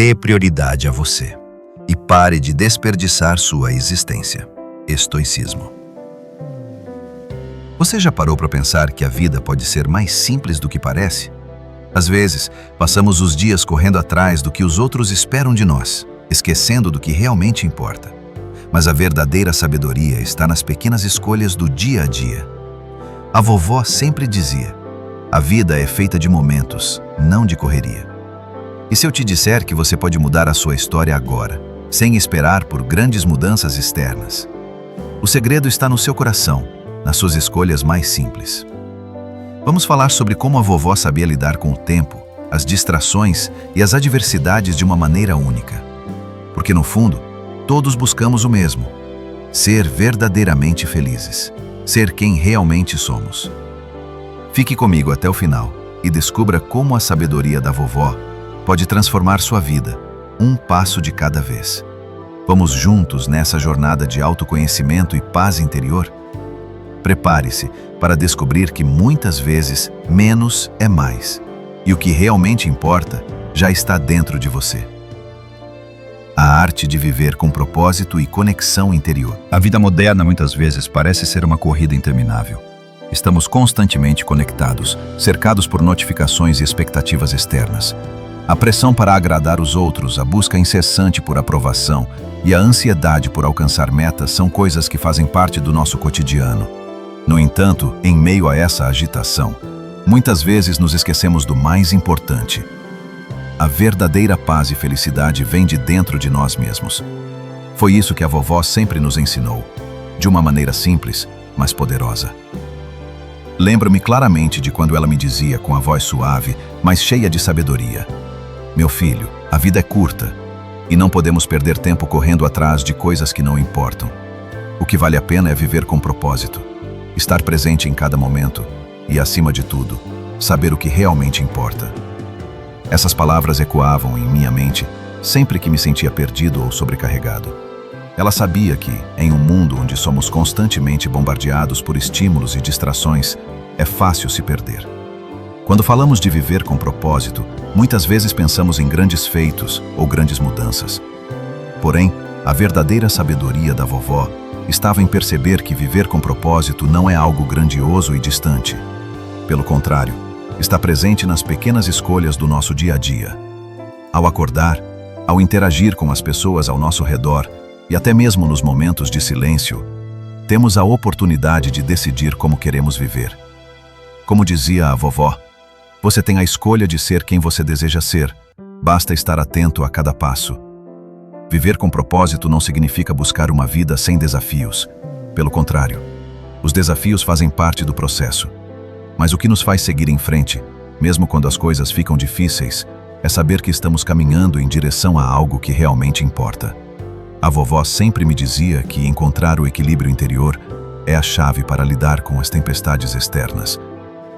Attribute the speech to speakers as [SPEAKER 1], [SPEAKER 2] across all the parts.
[SPEAKER 1] Dê prioridade a você e pare de desperdiçar sua existência. Estoicismo. Você já parou para pensar que a vida pode ser mais simples do que parece? Às vezes, passamos os dias correndo atrás do que os outros esperam de nós, esquecendo do que realmente importa. Mas a verdadeira sabedoria está nas pequenas escolhas do dia a dia. A vovó sempre dizia: a vida é feita de momentos, não de correria. E se eu te disser que você pode mudar a sua história agora, sem esperar por grandes mudanças externas? O segredo está no seu coração, nas suas escolhas mais simples. Vamos falar sobre como a vovó sabia lidar com o tempo, as distrações e as adversidades de uma maneira única. Porque no fundo, todos buscamos o mesmo: ser verdadeiramente felizes, ser quem realmente somos. Fique comigo até o final e descubra como a sabedoria da vovó pode transformar sua vida, um passo de cada vez. Vamos juntos nessa jornada de autoconhecimento e paz interior? Prepare-se para descobrir que muitas vezes menos é mais, e o que realmente importa já está dentro de você. A arte de viver com propósito e conexão interior.
[SPEAKER 2] A vida moderna muitas vezes parece ser uma corrida interminável. Estamos constantemente conectados, cercados por notificações e expectativas externas. A pressão para agradar os outros, a busca incessante por aprovação e a ansiedade por alcançar metas são coisas que fazem parte do nosso cotidiano. No entanto, em meio a essa agitação, muitas vezes nos esquecemos do mais importante. A verdadeira paz e felicidade vem de dentro de nós mesmos. Foi isso que a vovó sempre nos ensinou, de uma maneira simples, mas poderosa. Lembro-me claramente de quando ela me dizia com a voz suave, mas cheia de sabedoria: meu filho, a vida é curta e não podemos perder tempo correndo atrás de coisas que não importam. O que vale a pena é viver com propósito, estar presente em cada momento e, acima de tudo, saber o que realmente importa. Essas palavras ecoavam em minha mente sempre que me sentia perdido ou sobrecarregado. Ela sabia que, em um mundo onde somos constantemente bombardeados por estímulos e distrações, é fácil se perder. Quando falamos de viver com propósito, muitas vezes pensamos em grandes feitos ou grandes mudanças. Porém, a verdadeira sabedoria da vovó estava em perceber que viver com propósito não é algo grandioso e distante. Pelo contrário, está presente nas pequenas escolhas do nosso dia a dia. Ao acordar, ao interagir com as pessoas ao nosso redor e até mesmo nos momentos de silêncio, temos a oportunidade de decidir como queremos viver. Como dizia a vovó, você tem a escolha de ser quem você deseja ser, basta estar atento a cada passo. Viver com propósito não significa buscar uma vida sem desafios. Pelo contrário, os desafios fazem parte do processo. Mas o que nos faz seguir em frente, mesmo quando as coisas ficam difíceis, é saber que estamos caminhando em direção a algo que realmente importa. A vovó sempre me dizia que encontrar o equilíbrio interior é a chave para lidar com as tempestades externas.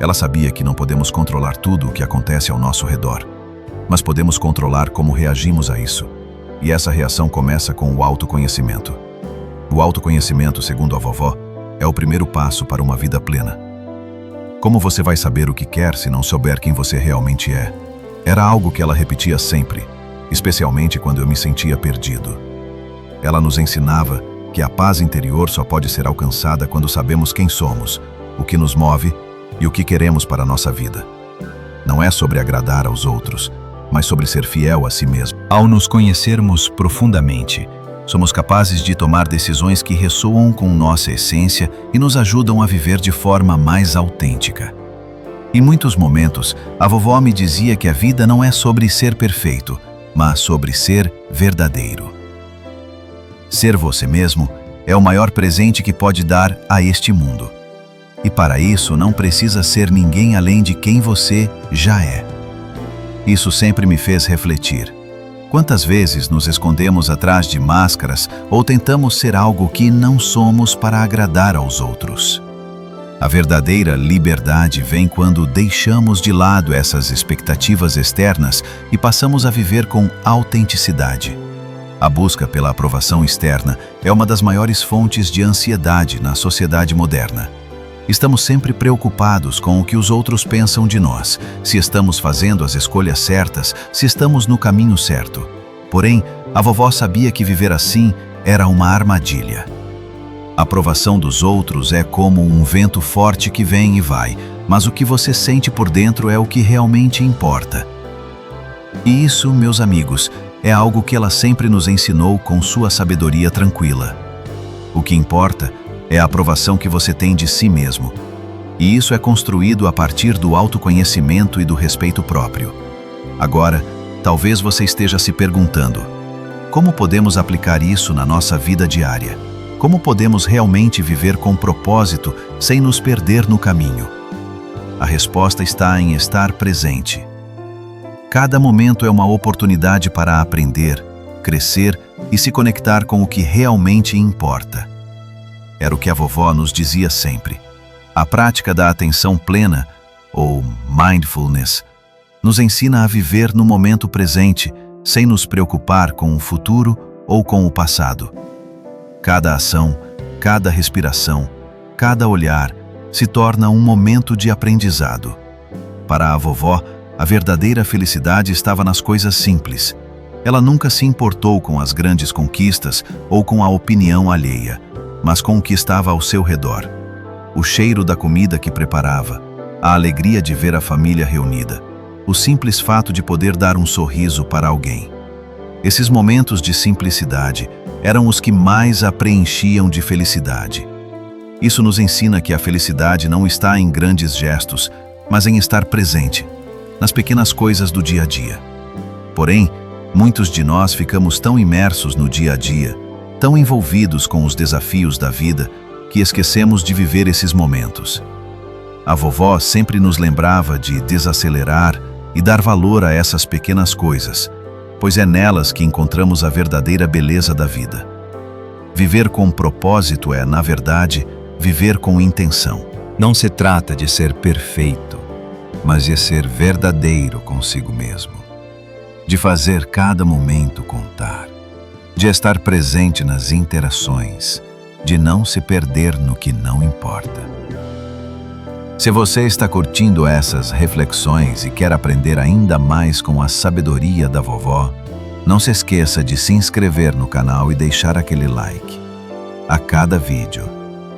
[SPEAKER 2] Ela sabia que não podemos controlar tudo o que acontece ao nosso redor, mas podemos controlar como reagimos a isso. E essa reação começa com o autoconhecimento. O autoconhecimento, segundo a vovó, é o primeiro passo para uma vida plena. Como você vai saber o que quer se não souber quem você realmente é? Era algo que ela repetia sempre, especialmente quando eu me sentia perdido. Ela nos ensinava que a paz interior só pode ser alcançada quando sabemos quem somos, o que nos move e o que queremos para a nossa vida. Não é sobre agradar aos outros, mas sobre ser fiel a si mesmo. Ao nos conhecermos profundamente, somos capazes de tomar decisões que ressoam com nossa essência e nos ajudam a viver de forma mais autêntica. Em muitos momentos, a vovó me dizia que a vida não é sobre ser perfeito, mas sobre ser verdadeiro. Ser você mesmo é o maior presente que pode dar a este mundo. E para isso não precisa ser ninguém além de quem você já é. Isso sempre me fez refletir. Quantas vezes nos escondemos atrás de máscaras ou tentamos ser algo que não somos para agradar aos outros? A verdadeira liberdade vem quando deixamos de lado essas expectativas externas e passamos a viver com autenticidade. A busca pela aprovação externa é uma das maiores fontes de ansiedade na sociedade moderna. Estamos sempre preocupados com o que os outros pensam de nós, se estamos fazendo as escolhas certas, se estamos no caminho certo. Porém, a vovó sabia que viver assim era uma armadilha. A aprovação dos outros é como um vento forte que vem e vai, mas o que você sente por dentro é o que realmente importa. E isso, meus amigos, é algo que ela sempre nos ensinou com sua sabedoria tranquila. O que importa é a aprovação que você tem de si mesmo. E isso é construído a partir do autoconhecimento e do respeito próprio. Agora, talvez você esteja se perguntando: como podemos aplicar isso na nossa vida diária? Como podemos realmente viver com propósito sem nos perder no caminho? A resposta está em estar presente. Cada momento é uma oportunidade para aprender, crescer e se conectar com o que realmente importa. Era o que a vovó nos dizia sempre. A prática da atenção plena, ou mindfulness, nos ensina a viver no momento presente, sem nos preocupar com o futuro ou com o passado. Cada ação, cada respiração, cada olhar se torna um momento de aprendizado. Para a vovó, a verdadeira felicidade estava nas coisas simples. Ela nunca se importou com as grandes conquistas ou com a opinião alheia, mas com o que estava ao seu redor. O cheiro da comida que preparava, a alegria de ver a família reunida, o simples fato de poder dar um sorriso para alguém. Esses momentos de simplicidade eram os que mais a preenchiam de felicidade. Isso nos ensina que a felicidade não está em grandes gestos, mas em estar presente, nas pequenas coisas do dia a dia. Porém, muitos de nós ficamos tão imersos no dia a dia, tão envolvidos com os desafios da vida, que esquecemos de viver esses momentos. A vovó sempre nos lembrava de desacelerar e dar valor a essas pequenas coisas, pois é nelas que encontramos a verdadeira beleza da vida. Viver com propósito é, na verdade, viver com intenção. Não se trata de ser perfeito, mas de ser verdadeiro consigo mesmo. De fazer cada momento contar. De estar presente nas interações. De não se perder no que não importa. Se você está curtindo essas reflexões e quer aprender ainda mais com a sabedoria da vovó, não se esqueça de se inscrever no canal e deixar aquele like. A cada vídeo,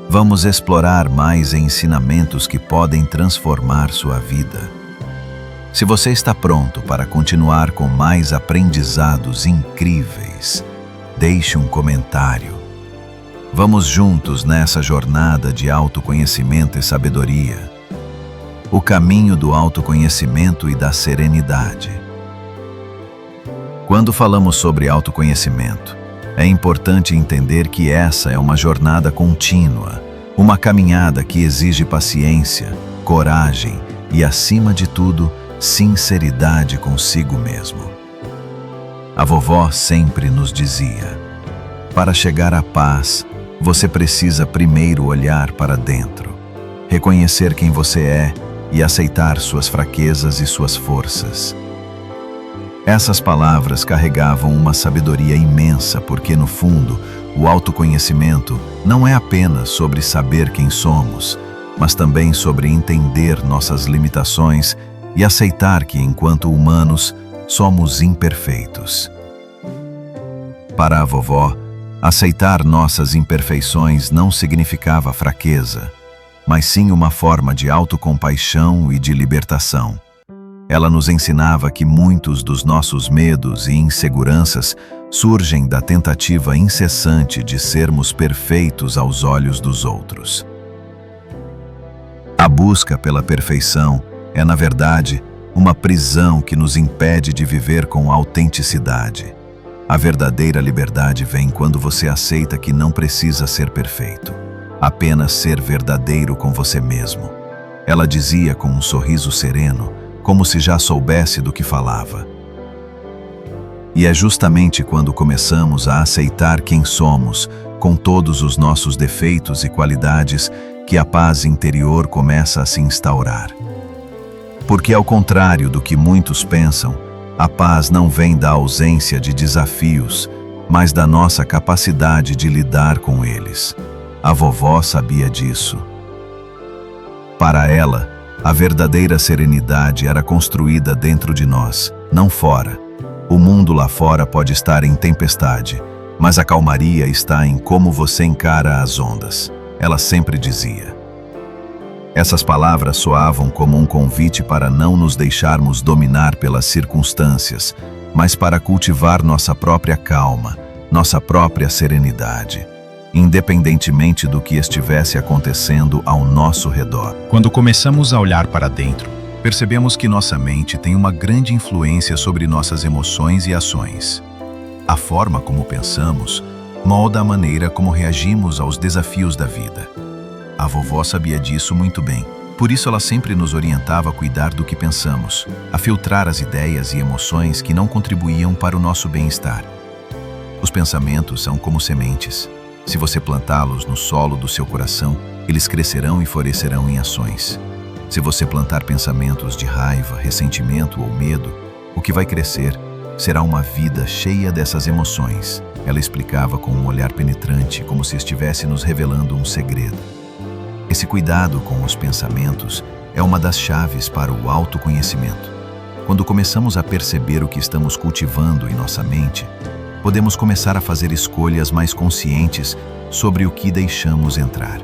[SPEAKER 2] vamos explorar mais ensinamentos que podem transformar sua vida. Se você está pronto para continuar com mais aprendizados incríveis, deixe um comentário. Vamos juntos nessa jornada de autoconhecimento e sabedoria. O caminho do autoconhecimento e da serenidade. Quando falamos sobre autoconhecimento, é importante entender que essa é uma jornada contínua, uma caminhada que exige paciência, coragem e, acima de tudo, sinceridade consigo mesmo. A vovó sempre nos dizia: para chegar à paz, você precisa primeiro olhar para dentro, reconhecer quem você é e aceitar suas fraquezas e suas forças. Essas palavras carregavam uma sabedoria imensa porque, no fundo, o autoconhecimento não é apenas sobre saber quem somos, mas também sobre entender nossas limitações e aceitar que, enquanto humanos, somos imperfeitos. Para a vovó, aceitar nossas imperfeições não significava fraqueza, mas sim uma forma de autocompaixão e de libertação. Ela nos ensinava que muitos dos nossos medos e inseguranças surgem da tentativa incessante de sermos perfeitos aos olhos dos outros. A busca pela perfeição é, na verdade, uma prisão que nos impede de viver com autenticidade. A verdadeira liberdade vem quando você aceita que não precisa ser perfeito, apenas ser verdadeiro com você mesmo. Ela dizia com um sorriso sereno, como se já soubesse do que falava. E é justamente quando começamos a aceitar quem somos, com todos os nossos defeitos e qualidades, que a paz interior começa a se instaurar. Porque, ao contrário do que muitos pensam, a paz não vem da ausência de desafios, mas da nossa capacidade de lidar com eles. A vovó sabia disso. Para ela, a verdadeira serenidade era construída dentro de nós, não fora.
[SPEAKER 1] O mundo lá fora pode estar em tempestade, mas a calmaria está em como você encara as ondas. Ela sempre dizia. Essas palavras soavam como um convite para não nos deixarmos dominar pelas circunstâncias, mas para cultivar nossa própria calma, nossa própria serenidade, independentemente do que estivesse acontecendo ao nosso redor.
[SPEAKER 2] Quando começamos a olhar para dentro, percebemos que nossa mente tem uma grande influência sobre nossas emoções e ações. A forma como pensamos molda a maneira como reagimos aos desafios da vida. A vovó sabia disso muito bem, por isso ela sempre nos orientava a cuidar do que pensamos, a filtrar as ideias e emoções que não contribuíam para o nosso bem-estar. Os pensamentos são como sementes. Se você plantá-los no solo do seu coração, eles crescerão e florescerão em ações. Se você plantar pensamentos de raiva, ressentimento ou medo, o que vai crescer será uma vida cheia dessas emoções. Ela explicava com um olhar penetrante, como se estivesse nos revelando um segredo. Esse cuidado com os pensamentos é uma das chaves para o autoconhecimento. Quando começamos a perceber o que estamos cultivando em nossa mente, podemos começar a fazer escolhas mais conscientes sobre o que deixamos entrar.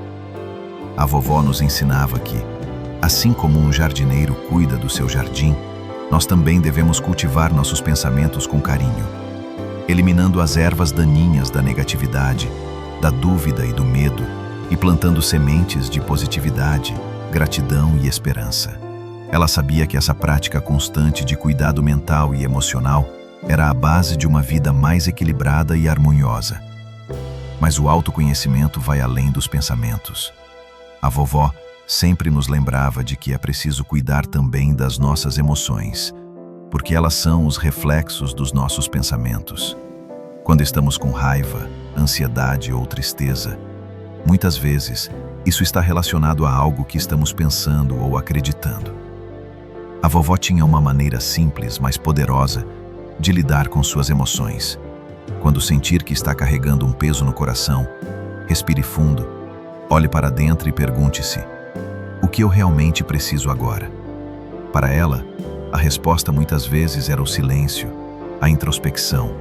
[SPEAKER 2] A vovó nos ensinava que, assim como um jardineiro cuida do seu jardim, nós também devemos cultivar nossos pensamentos com carinho, eliminando as ervas daninhas da negatividade, da dúvida e do medo, e plantando sementes de positividade, gratidão e esperança. Ela sabia que essa prática constante de cuidado mental e emocional era a base de uma vida mais equilibrada e harmoniosa. Mas o autoconhecimento vai além dos pensamentos. A vovó sempre nos lembrava de que é preciso cuidar também das nossas emoções, porque elas são os reflexos dos nossos pensamentos. Quando estamos com raiva, ansiedade ou tristeza, muitas vezes isso está relacionado a algo que estamos pensando ou acreditando. A vovó tinha uma maneira simples, mas poderosa, de lidar com suas emoções. Quando sentir que está carregando um peso no coração, respire fundo, olhe para dentro e pergunte-se: o que eu realmente preciso agora? Para ela, a resposta muitas vezes era o silêncio, a introspecção,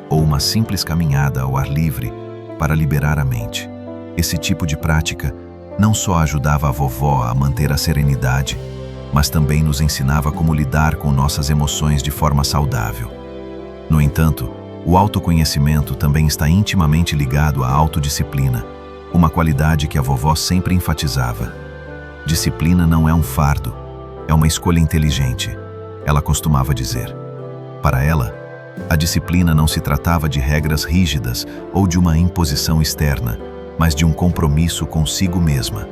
[SPEAKER 2] ou uma simples caminhada ao ar livre para liberar a mente. Esse tipo de prática não só ajudava a vovó a manter a serenidade, mas também nos ensinava como lidar com nossas emoções de forma saudável. No entanto, o autoconhecimento também está intimamente ligado à autodisciplina, uma qualidade que a vovó sempre enfatizava. Disciplina não é um fardo, é uma escolha inteligente, ela costumava dizer. Para ela, a disciplina não se tratava de regras rígidas ou de uma imposição externa, mas de um compromisso consigo mesma.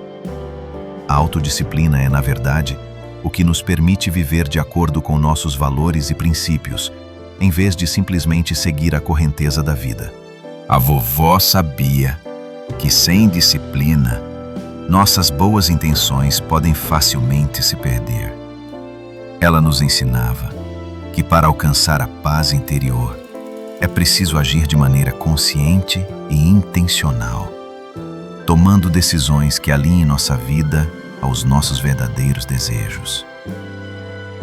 [SPEAKER 2] A autodisciplina é, na verdade, o que nos permite viver de acordo com nossos valores e princípios, em vez de simplesmente seguir a correnteza da vida. A vovó sabia que sem disciplina, nossas boas intenções podem facilmente se perder. Ela nos ensinava que para alcançar a paz interior, é preciso agir de maneira consciente e intencional, tomando decisões que alinhem nossa vida aos nossos verdadeiros desejos.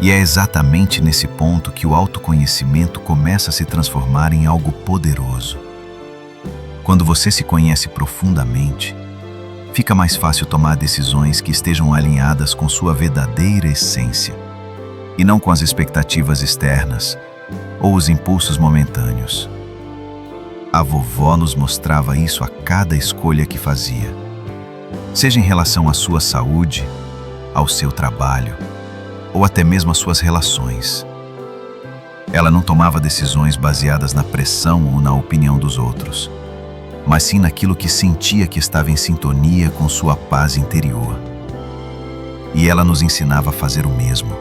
[SPEAKER 2] E é exatamente nesse ponto que o autoconhecimento começa a se transformar em algo poderoso. Quando você se conhece profundamente, fica mais fácil tomar decisões que estejam alinhadas com sua verdadeira essência, e não com as expectativas externas ou os impulsos momentâneos. A vovó nos mostrava isso a cada escolha que fazia, seja em relação à sua saúde, ao seu trabalho, ou até mesmo às suas relações. Ela não tomava decisões baseadas na pressão ou na opinião dos outros, mas sim naquilo que sentia que estava em sintonia com sua paz interior. E ela nos ensinava a fazer o mesmo,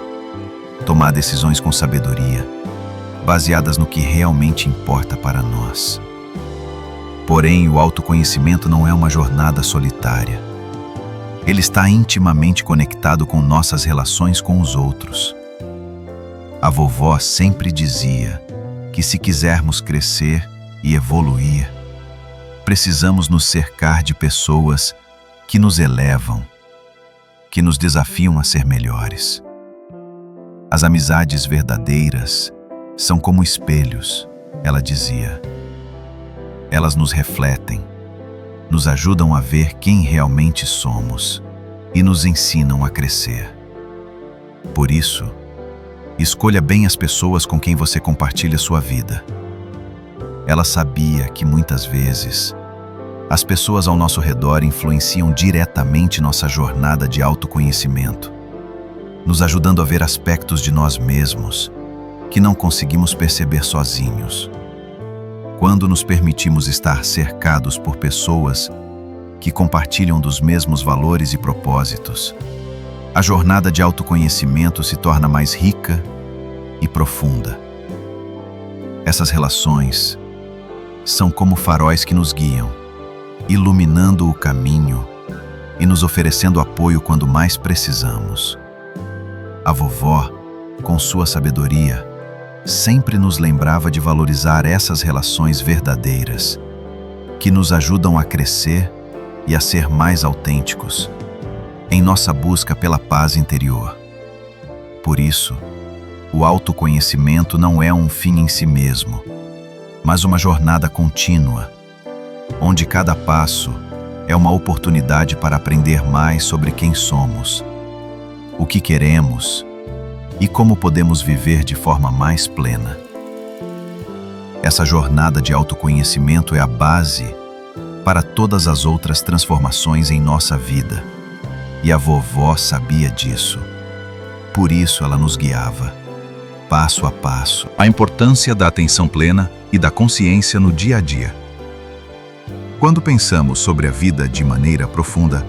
[SPEAKER 2] tomar decisões com sabedoria, baseadas no que realmente importa para nós. Porém, o autoconhecimento não é uma jornada solitária. Ele está intimamente conectado com nossas relações com os outros. A vovó sempre dizia que se quisermos crescer e evoluir, precisamos nos cercar de pessoas que nos elevam, que nos desafiam a ser melhores. As amizades verdadeiras São como espelhos, ela dizia. Elas nos refletem, nos ajudam a ver quem realmente somos e nos ensinam a crescer. Por isso, escolha bem as pessoas com quem você compartilha sua vida. Ela sabia que muitas vezes as pessoas ao nosso redor influenciam diretamente nossa jornada de autoconhecimento, nos ajudando a ver aspectos de nós mesmos que não conseguimos perceber sozinhos. Quando nos permitimos estar cercados por pessoas que compartilham dos mesmos valores e propósitos, a jornada de autoconhecimento se torna mais rica e profunda. Essas relações são como faróis que nos guiam, iluminando o caminho e nos oferecendo apoio quando mais precisamos. A vovó, com sua sabedoria, sempre nos lembrava de valorizar essas relações verdadeiras, que nos ajudam a crescer e a ser mais autênticos, em nossa busca pela paz interior. Por isso, o autoconhecimento não é um fim em si mesmo, mas uma jornada contínua, onde cada passo é uma oportunidade para aprender mais sobre quem somos, o que queremos e como podemos viver de forma mais plena. Essa jornada de autoconhecimento é a base para todas as outras transformações em nossa vida, e a vovó sabia disso. Por isso ela nos guiava, passo a passo. A importância da atenção plena e da consciência no dia a dia. Quando pensamos sobre a vida de maneira profunda,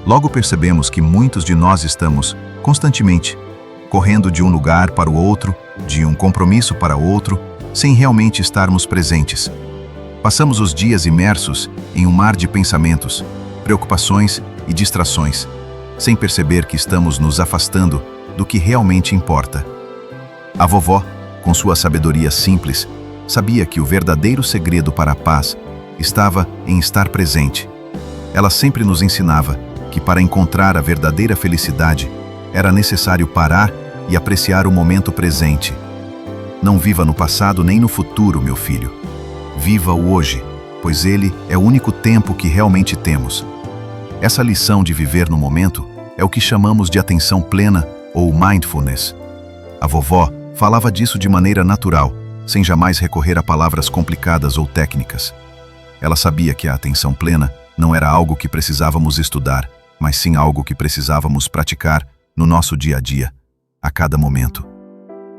[SPEAKER 2] logo percebemos que muitos de nós estamos constantemente correndo de um lugar para o outro, de um compromisso para outro, sem realmente estarmos presentes. Passamos os dias imersos em um mar de pensamentos, preocupações e distrações, sem perceber que estamos nos afastando do que realmente importa. A vovó, com sua sabedoria simples, sabia que o verdadeiro segredo para a paz estava em estar presente. Ela sempre nos ensinava que para encontrar a verdadeira felicidade era necessário parar e apreciar o momento presente. Não viva no passado nem no futuro, meu filho. Viva o hoje, pois ele é o único tempo que realmente temos. Essa lição de viver no momento é o que chamamos de atenção plena ou mindfulness. A vovó falava disso de maneira natural, sem jamais recorrer a palavras complicadas ou técnicas. Ela sabia que a atenção plena não era algo que precisávamos estudar, mas sim algo que precisávamos praticar no nosso dia a dia, a cada momento.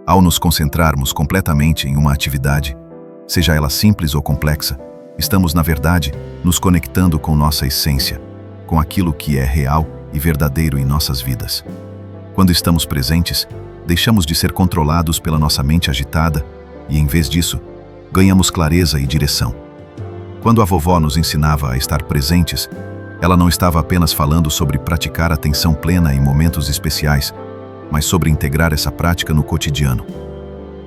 [SPEAKER 2] Ao nos concentrarmos completamente em uma atividade, seja ela simples ou complexa, estamos, na verdade, nos conectando com nossa essência, com aquilo que é real e verdadeiro em nossas vidas. Quando estamos presentes, deixamos de ser controlados pela nossa mente agitada e, em vez disso, ganhamos clareza e direção. Quando a vovó nos ensinava a estar presentes, ela não estava apenas falando sobre praticar atenção plena em momentos especiais, mas sobre integrar essa prática no cotidiano.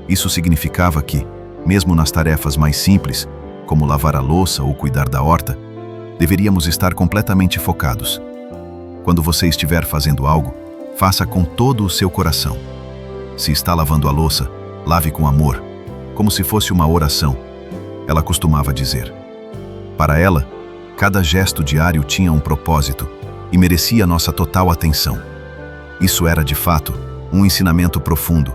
[SPEAKER 2] Isso significava que, mesmo nas tarefas mais simples, como lavar a louça ou cuidar da horta, deveríamos estar completamente focados. Quando você estiver fazendo algo, faça com todo o seu coração. Se está lavando a louça, lave com amor, como se fosse uma oração, ela costumava dizer. Para ela, cada gesto diário tinha um propósito e merecia nossa total atenção. Isso era, de fato, um ensinamento profundo.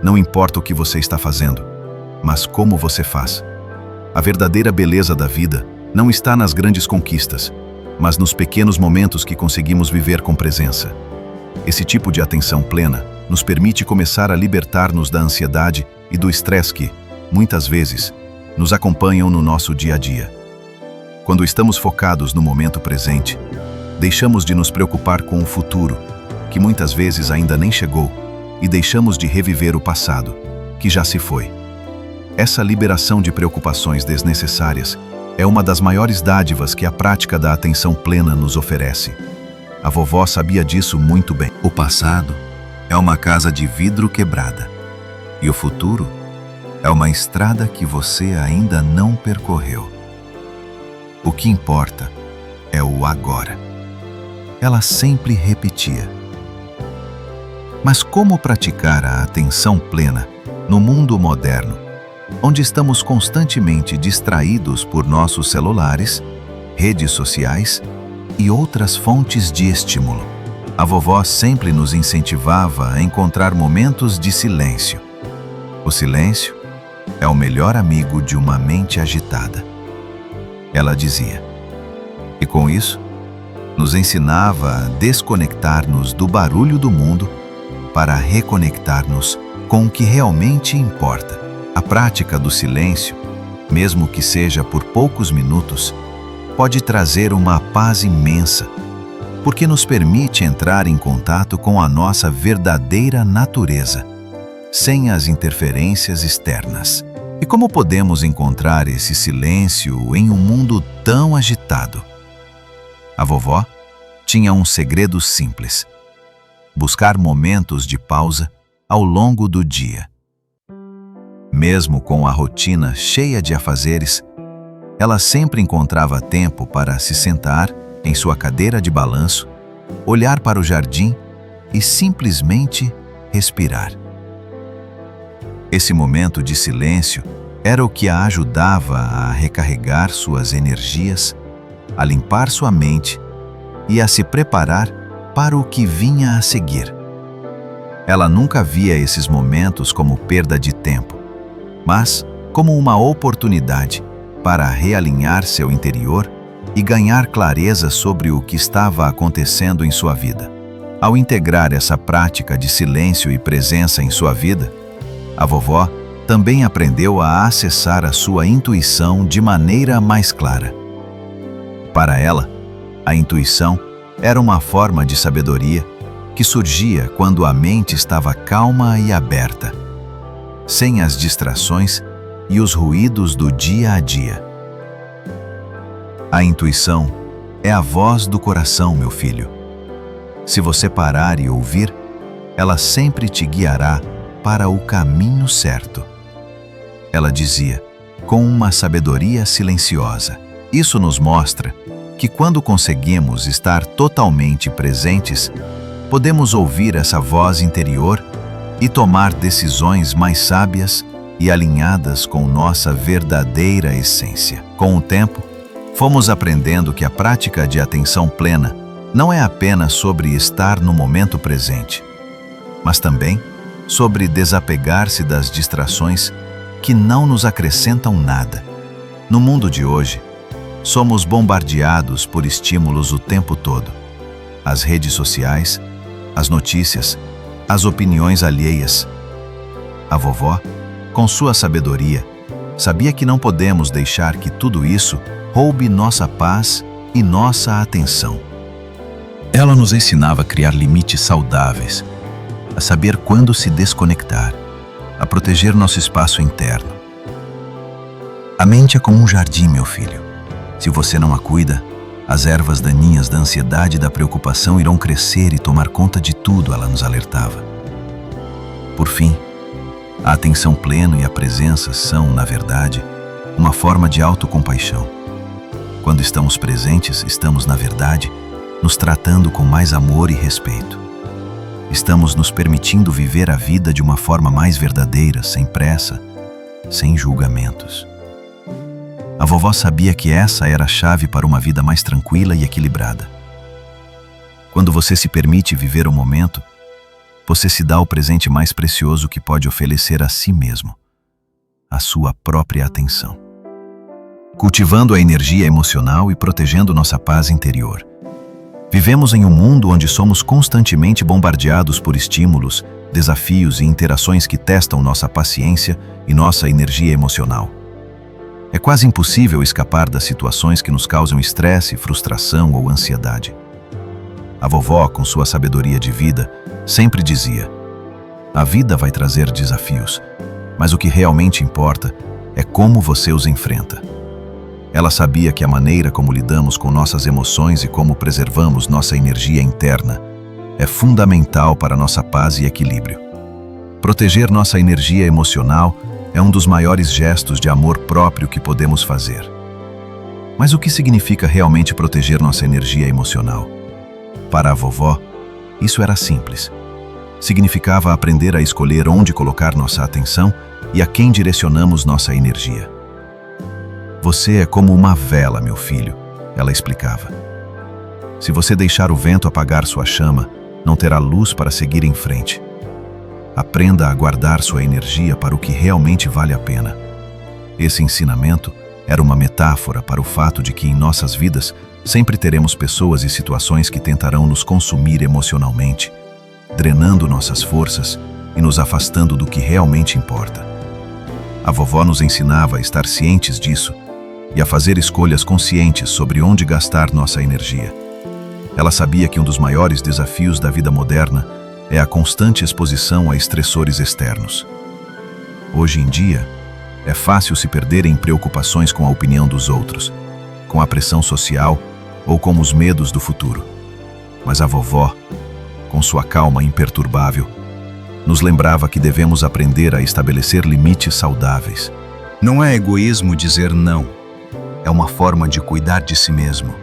[SPEAKER 2] Não importa o que você está fazendo, mas como você faz. A verdadeira beleza da vida não está nas grandes conquistas, mas nos pequenos momentos que conseguimos viver com presença. Esse tipo de atenção plena nos permite começar a libertar-nos da ansiedade e do estresse que, muitas vezes, nos acompanham no nosso dia a dia. Quando estamos focados no momento presente, deixamos de nos preocupar com o futuro, que muitas vezes ainda nem chegou, e deixamos de reviver o passado, que já se foi. Essa liberação de preocupações desnecessárias é uma das maiores dádivas que a prática da atenção plena nos oferece. A vovó sabia disso muito bem. O passado é uma casa de vidro quebrada, e o futuro é uma estrada que você ainda não percorreu. O que importa é o agora. Ela sempre repetia. Mas como praticar a atenção plena
[SPEAKER 1] No mundo moderno, onde estamos constantemente distraídos por nossos celulares, redes sociais e outras fontes de estímulo, a vovó sempre nos incentivava a encontrar momentos de silêncio. O silêncio é o melhor amigo de uma mente agitada. Ela dizia. E com isso, nos ensinava a desconectar-nos do barulho do mundo para reconectar-nos com o que realmente importa. A prática do silêncio, mesmo que seja por poucos minutos, pode trazer uma paz imensa, porque nos permite entrar em contato com a nossa verdadeira natureza, sem as interferências externas. E como podemos encontrar esse silêncio em um mundo tão agitado? A vovó tinha um segredo simples: buscar momentos de pausa ao longo do dia. Mesmo com a rotina cheia de afazeres, ela sempre encontrava tempo para se sentar em sua cadeira de balanço, olhar para o jardim e simplesmente respirar. Esse momento de silêncio era o que a ajudava a recarregar suas energias, a limpar sua mente e a se preparar para o que vinha a seguir. Ela nunca via esses momentos como perda de tempo, mas como uma oportunidade para realinhar seu interior e ganhar clareza sobre o que estava acontecendo em sua vida. Ao integrar essa prática de silêncio e presença em sua vida, a vovó também aprendeu a acessar a sua intuição de maneira mais clara. Para ela, a intuição era uma forma de sabedoria que surgia quando a mente estava calma e aberta, sem as distrações e os ruídos do dia a dia. A intuição é a voz do coração, meu filho. Se você parar e ouvir, ela sempre te guiará para o caminho certo. Ela dizia, com uma sabedoria silenciosa. Isso nos mostra que quando conseguimos estar totalmente presentes, podemos ouvir essa voz interior e tomar decisões mais sábias e alinhadas com nossa verdadeira essência. Com o tempo, fomos aprendendo que a prática de atenção plena não é apenas sobre estar no momento presente, mas também sobre desapegar-se das distrações que não nos acrescentam nada. No mundo de hoje, somos bombardeados por estímulos o tempo todo. As redes sociais, as notícias, as opiniões alheias. A vovó, com sua sabedoria, sabia que não podemos deixar que tudo isso roube nossa paz e nossa atenção. Ela nos ensinava a criar limites saudáveis, a saber quando se desconectar, a proteger nosso espaço interno. A mente é como um jardim, meu filho. Se você não a cuida, as ervas daninhas da ansiedade e da preocupação irão crescer e tomar conta de tudo, ela nos alertava. Por fim, a atenção plena e a presença são, na verdade, uma forma de autocompaixão. Quando estamos presentes, estamos, na verdade, nos tratando com mais amor e respeito. Estamos nos permitindo viver a vida de uma forma mais verdadeira, sem pressa, sem julgamentos. A vovó sabia que essa era a chave para uma vida mais tranquila e equilibrada. Quando você se permite viver o momento, você se dá o presente mais precioso que pode oferecer a si mesmo, a sua própria atenção. Cultivando a energia emocional e protegendo nossa paz interior. Vivemos em um mundo onde somos constantemente bombardeados por estímulos, desafios e interações que testam nossa paciência e nossa energia emocional. É quase impossível escapar das situações que nos causam estresse, frustração ou ansiedade. A vovó, com sua sabedoria de vida, sempre dizia: a vida vai trazer desafios, mas o que realmente importa é como você os enfrenta. Ela sabia que a maneira como lidamos com nossas emoções e como preservamos nossa energia interna é fundamental para nossa paz e equilíbrio. Proteger nossa energia emocional é um dos maiores gestos de amor próprio que podemos fazer. Mas o que significa realmente proteger nossa energia emocional? Para a vovó, isso era simples.
[SPEAKER 2] significava aprender a escolher onde colocar nossa atenção e a quem direcionamos nossa energia. Você é como uma vela, meu filho, ela explicava. Se você deixar o vento apagar sua chama, não terá luz para seguir em frente. Aprenda a guardar sua energia para o que realmente vale a pena. Esse ensinamento era uma metáfora para o fato de que em nossas vidas sempre teremos pessoas e situações que tentarão nos consumir emocionalmente, drenando nossas forças e nos afastando do que realmente importa. A vovó nos ensinava a estar cientes disso e a fazer escolhas conscientes sobre onde gastar nossa energia. Ela sabia que um dos maiores desafios da vida moderna é a constante exposição a estressores externos. Hoje em dia, é fácil se perder em preocupações com a opinião dos outros, com a pressão social ou com os medos do futuro. Mas a vovó, com sua calma imperturbável, nos lembrava que devemos aprender a estabelecer limites saudáveis. Não é egoísmo dizer não, é uma forma de cuidar de si mesmo,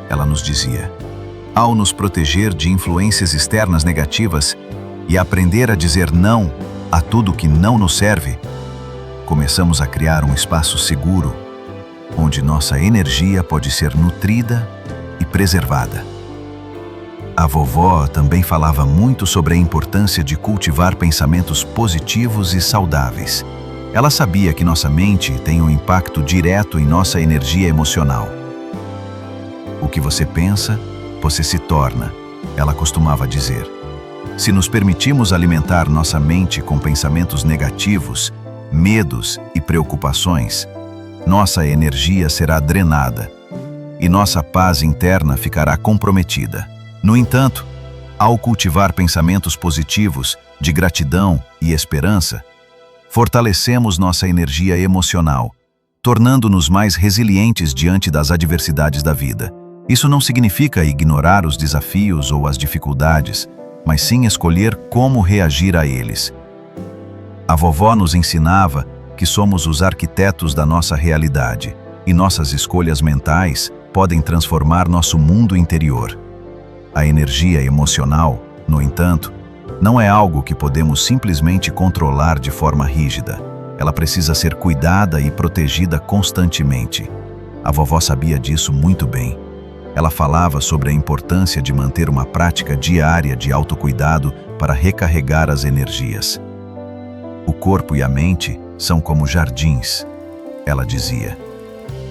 [SPEAKER 2] ela nos dizia. Ao nos proteger de influências externas negativas e aprender a dizer não a tudo que não nos serve, começamos a criar um espaço seguro, onde nossa energia pode ser nutrida e preservada. A vovó também falava muito sobre a importância de cultivar pensamentos positivos e saudáveis. Ela sabia que nossa mente tem um impacto direto em nossa energia emocional. O que você pensa, você se torna, ela costumava dizer. Se nos permitimos alimentar nossa mente com pensamentos negativos, medos e preocupações, nossa energia será drenada e nossa paz interna ficará comprometida. No entanto, ao cultivar pensamentos positivos, de gratidão e esperança, fortalecemos nossa energia emocional, tornando-nos mais resilientes diante das adversidades da vida. Isso não significa ignorar os desafios ou as dificuldades, mas sim escolher como reagir a eles. A vovó nos ensinava que somos os arquitetos da nossa realidade e nossas escolhas mentais podem transformar nosso mundo interior. A energia emocional, no entanto, não é algo que podemos simplesmente controlar de forma rígida. Ela precisa ser cuidada e protegida constantemente. A vovó sabia disso muito bem. Ela falava sobre a importância de manter uma prática diária de autocuidado para recarregar as energias. O corpo e a mente são como jardins, ela dizia.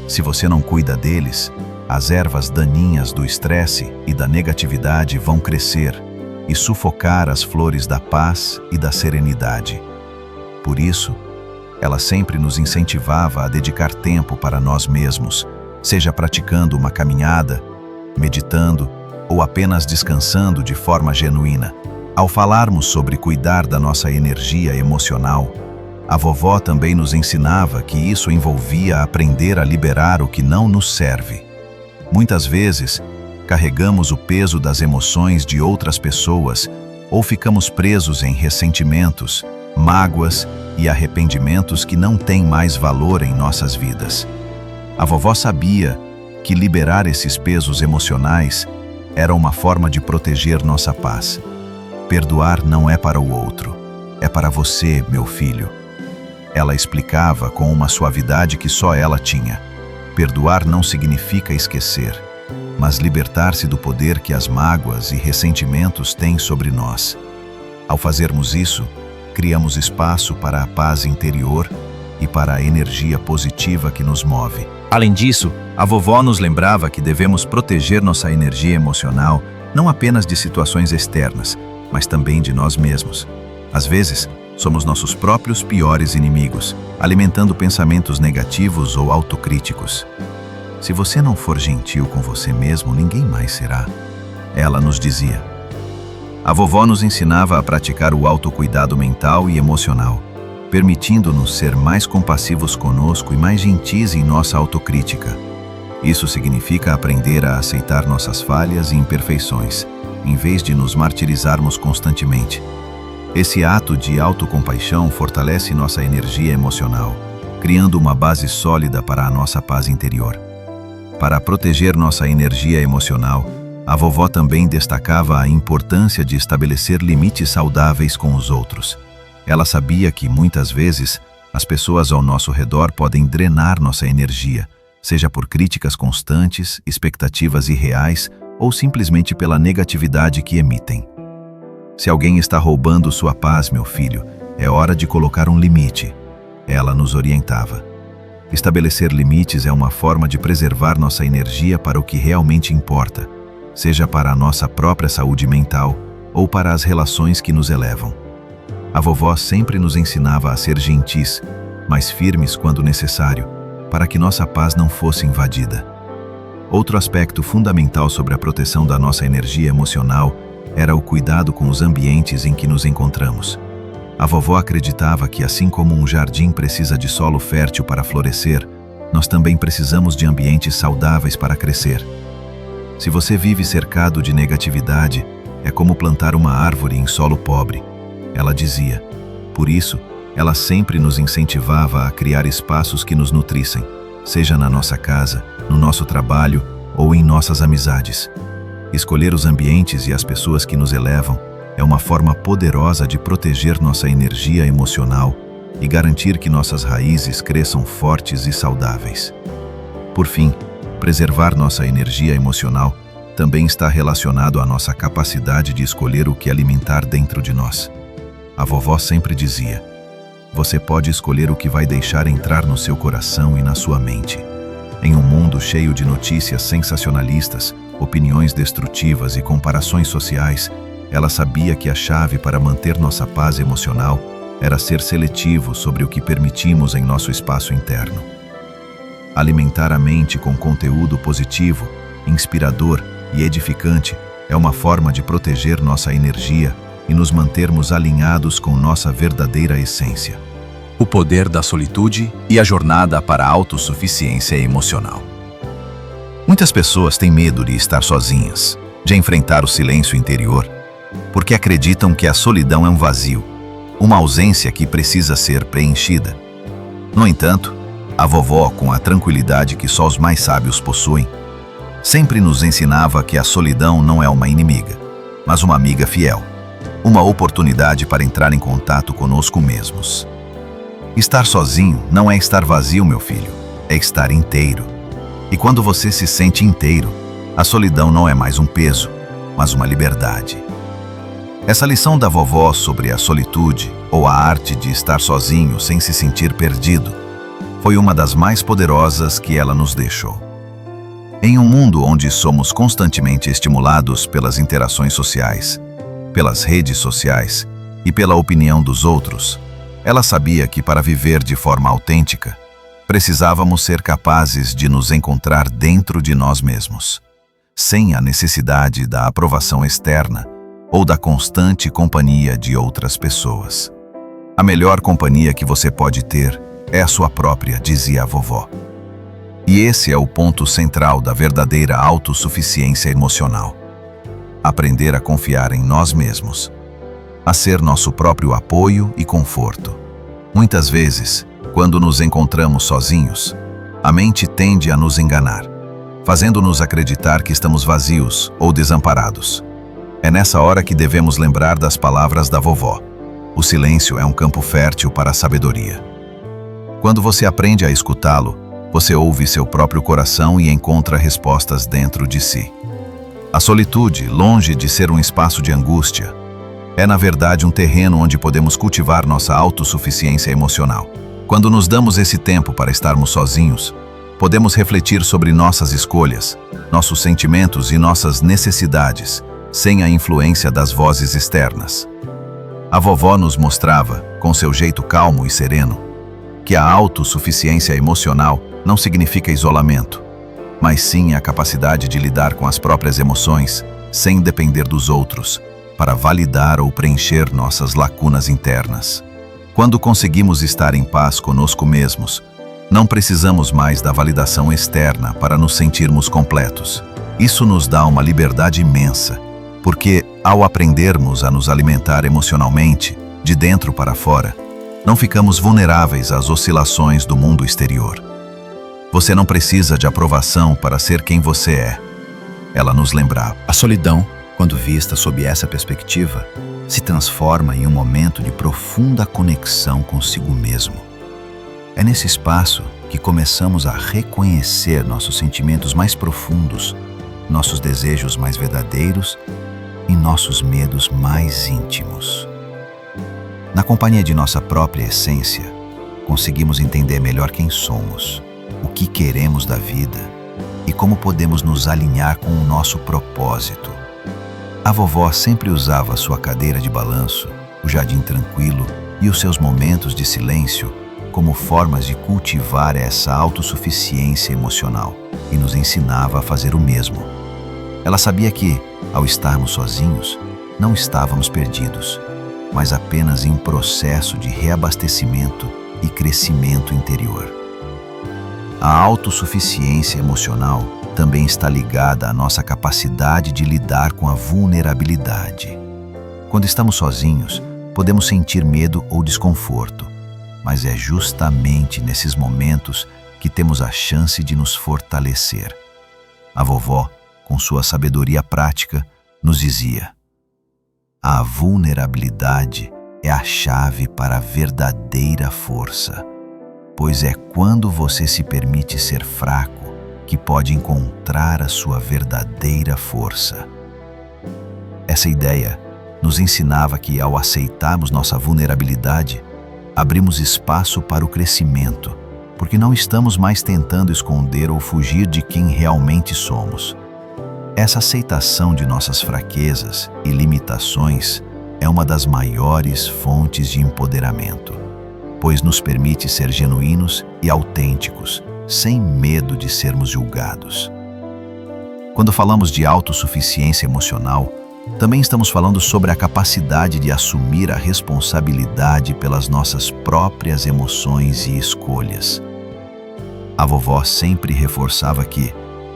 [SPEAKER 2] Se você não cuida deles, as ervas daninhas do estresse e da negatividade vão crescer e sufocar as flores da paz e da serenidade. Por isso, ela sempre nos incentivava a dedicar tempo para nós mesmos, seja praticando uma caminhada, meditando ou apenas descansando de forma genuína. Ao falarmos sobre cuidar da nossa energia emocional, a vovó também nos ensinava que isso envolvia aprender a liberar o que não nos serve. Muitas vezes, carregamos o peso das emoções de outras pessoas ou ficamos presos em ressentimentos, mágoas e arrependimentos que não têm mais valor em nossas vidas. A vovó sabia que liberar esses pesos emocionais era uma forma de proteger nossa paz. Perdoar não é para o outro, é para você, meu filho. Ela explicava com uma suavidade que só ela tinha. Perdoar não significa esquecer, mas libertar-se do poder que as mágoas e ressentimentos têm sobre nós. Ao fazermos isso, criamos espaço para a paz interior e para a energia positiva que nos move. Além disso, a vovó nos lembrava que devemos proteger nossa energia emocional não apenas de situações externas, mas também de nós mesmos. Às vezes, somos nossos próprios piores inimigos, alimentando pensamentos negativos ou autocríticos. Se você não for gentil com você mesmo, ninguém mais será, ela nos dizia. A vovó nos ensinava a praticar o autocuidado mental e emocional, permitindo-nos ser mais compassivos conosco e mais gentis em nossa autocrítica. Isso significa aprender a aceitar nossas falhas e imperfeições, em vez de nos martirizarmos constantemente. Esse ato de autocompaixão fortalece nossa energia emocional, criando uma base sólida para a nossa paz interior. Para proteger nossa energia emocional, A vovó também destacava a importância de estabelecer limites saudáveis com os outros. Ela sabia que, muitas vezes, as pessoas ao nosso redor podem drenar nossa energia, seja por críticas constantes, expectativas irreais ou simplesmente pela negatividade que emitem. Se alguém está roubando sua paz, meu filho, é hora de colocar um limite. Ela nos orientava. Estabelecer limites é uma forma de preservar nossa energia para o que realmente importa, seja para a nossa própria saúde mental ou para as relações que nos elevam. A vovó sempre nos ensinava a ser gentis, mas firmes quando necessário, para que nossa paz não fosse invadida. Outro aspecto fundamental sobre a proteção da nossa energia emocional era o cuidado com os ambientes em que nos encontramos. A vovó acreditava que, assim como um jardim precisa de solo fértil para florescer, nós também precisamos de ambientes saudáveis para crescer. Se você vive cercado de negatividade, é como plantar uma árvore em solo pobre, ela dizia. Por isso, ela sempre nos incentivava a criar espaços que nos nutrissem, seja na nossa casa, no nosso trabalho ou em nossas amizades. Escolher os ambientes e as pessoas que nos elevam é uma forma poderosa de proteger nossa energia emocional e garantir que nossas raízes cresçam fortes e saudáveis. Por fim, preservar nossa energia emocional também está relacionado à nossa capacidade de escolher o que alimentar dentro de nós. A vovó sempre dizia: você pode escolher o que vai deixar entrar no seu coração e na sua mente. Em um mundo cheio de notícias sensacionalistas, opiniões destrutivas e comparações sociais, ela sabia que a chave para manter nossa paz emocional era ser seletivo sobre o que permitimos em nosso espaço interno. Alimentar a mente com conteúdo positivo, inspirador e edificante é uma forma de proteger nossa energia e nos mantermos alinhados com nossa verdadeira essência.
[SPEAKER 3] O poder da solitude e a jornada para a autossuficiência emocional.
[SPEAKER 2] Muitas pessoas têm medo de estar sozinhas, de enfrentar o silêncio interior, porque acreditam que a solidão é um vazio, uma ausência que precisa ser preenchida. No entanto, a vovó, com a tranquilidade que só os mais sábios possuem, sempre nos ensinava que a solidão não é uma inimiga, mas uma amiga fiel, uma oportunidade para entrar em contato conosco mesmos. Estar sozinho não é estar vazio, meu filho, é estar inteiro. E quando você se sente inteiro, a solidão não é mais um peso, mas uma liberdade. Essa lição da vovó sobre a solitude, ou a arte de estar sozinho sem se sentir perdido, foi uma das mais poderosas que ela nos deixou. Em um mundo onde somos constantemente estimulados pelas interações sociais, pelas redes sociais e pela opinião dos outros, ela sabia que para viver de forma autêntica, precisávamos ser capazes de nos encontrar dentro de nós mesmos, sem a necessidade da aprovação externa ou da constante companhia de outras pessoas. A melhor companhia que você pode ter é a sua própria, dizia a vovó. E esse é o ponto central da verdadeira autossuficiência emocional. Aprender a confiar em nós mesmos, a ser nosso próprio apoio e conforto. Muitas vezes, quando nos encontramos sozinhos, a mente tende a nos enganar, fazendo-nos acreditar que estamos vazios ou desamparados. É nessa hora que devemos lembrar das palavras da vovó. O silêncio é um campo fértil para a sabedoria. Quando você aprende a escutá-lo, você ouve seu próprio coração e encontra respostas dentro de si. A solitude, longe de ser um espaço de angústia, é na verdade um terreno onde podemos cultivar nossa autossuficiência emocional. Quando nos damos esse tempo para estarmos sozinhos, podemos refletir sobre nossas escolhas, nossos sentimentos e nossas necessidades, sem a influência das vozes externas. A vovó nos mostrava, com seu jeito calmo e sereno, que a autossuficiência emocional não significa isolamento, mas sim a capacidade de lidar com as próprias emoções, sem depender dos outros, para validar ou preencher nossas lacunas internas. Quando conseguimos estar em paz conosco mesmos, não precisamos mais da validação externa para nos sentirmos completos. Isso nos dá uma liberdade imensa, porque, ao aprendermos a nos alimentar emocionalmente, de dentro para fora, não ficamos vulneráveis às oscilações do mundo exterior. Você não precisa de aprovação para ser quem você é. ela nos lembrava. A solidão, quando vista sob essa perspectiva, se transforma em um momento de profunda conexão consigo mesmo. É nesse espaço que começamos a reconhecer nossos sentimentos mais profundos, nossos desejos mais verdadeiros e nossos medos mais íntimos. Na companhia de nossa própria essência, conseguimos entender melhor quem somos, o que queremos da vida e como podemos nos alinhar com o nosso propósito. A vovó sempre usava sua cadeira de balanço, o jardim tranquilo e os seus momentos de silêncio como formas de cultivar essa autossuficiência emocional e nos ensinava a fazer o mesmo. Ela sabia que, ao estarmos sozinhos, não estávamos perdidos, mas apenas em um processo de reabastecimento e crescimento interior. A autossuficiência emocional também está ligada à nossa capacidade de lidar com a vulnerabilidade. Quando estamos sozinhos, podemos sentir medo ou desconforto, mas é justamente nesses momentos que temos a chance de nos fortalecer. A vovó, com sua sabedoria prática, nos dizia: a vulnerabilidade é a chave para a verdadeira força, pois é quando você se permite ser fraco que pode encontrar a sua verdadeira força. Essa ideia nos ensinava que, ao aceitarmos nossa vulnerabilidade, abrimos espaço para o crescimento, porque não estamos mais tentando esconder ou fugir de quem realmente somos. Essa aceitação de nossas fraquezas e limitações é uma das maiores fontes de empoderamento, pois nos permite ser genuínos e autênticos, sem medo de sermos julgados. Quando falamos de autossuficiência emocional, também estamos falando sobre a capacidade de assumir a responsabilidade pelas nossas próprias emoções e escolhas. A vovó sempre reforçava que,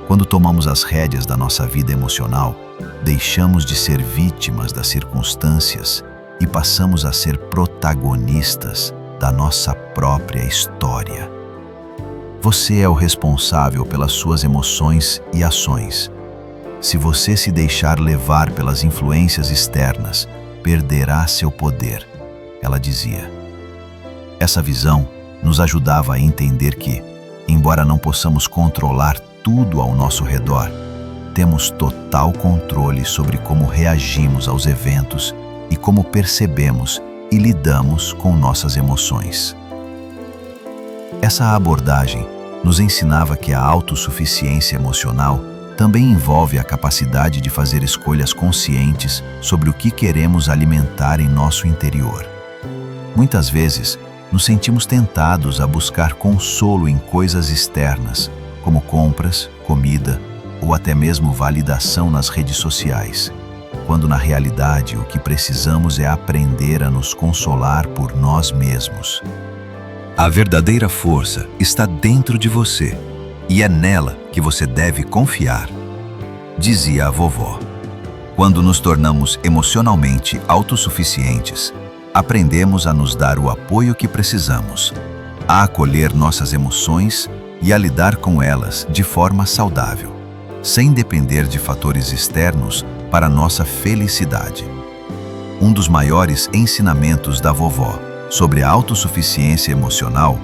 [SPEAKER 2] quando tomamos as rédeas da nossa vida emocional, deixamos de ser vítimas das circunstâncias e passamos a ser protagonistas da nossa própria história. Você é o responsável pelas suas emoções e ações. Se você se deixar levar pelas influências externas, perderá seu poder, ela dizia. Essa visão nos ajudava a entender que, embora não possamos controlar tudo ao nosso redor, temos total controle sobre como reagimos aos eventos e como percebemos e lidamos com nossas emoções. Essa abordagem nos ensinava que a autossuficiência emocional também envolve a capacidade de fazer escolhas conscientes sobre o que queremos alimentar em nosso interior. Muitas vezes, nos sentimos tentados a buscar consolo em coisas externas, como compras, comida ou até mesmo validação nas redes sociais, quando na realidade o que precisamos é aprender a nos consolar por nós mesmos.
[SPEAKER 3] A verdadeira força está dentro de você e é nela que você deve confiar, dizia a vovó. Quando nos tornamos emocionalmente autossuficientes, aprendemos a nos dar o apoio que precisamos, a acolher nossas emoções e a lidar com elas de forma saudável, sem depender de fatores externos para nossa felicidade. Um dos maiores ensinamentos da vovó sobre a autossuficiência emocional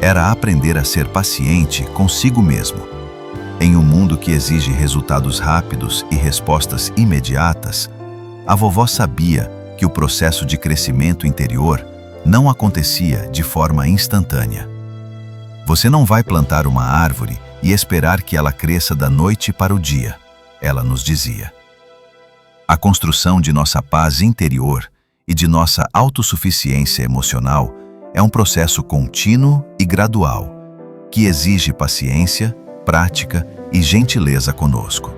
[SPEAKER 3] era aprender a ser paciente consigo mesmo. Em um mundo que exige resultados rápidos e respostas imediatas, a vovó sabia que o processo de crescimento interior não acontecia de forma instantânea. Você não vai plantar uma árvore e esperar que ela cresça da noite para o dia, ela nos dizia. A construção de nossa paz interior e de nossa autossuficiência emocional é um processo contínuo e gradual, que exige paciência, prática e gentileza conosco.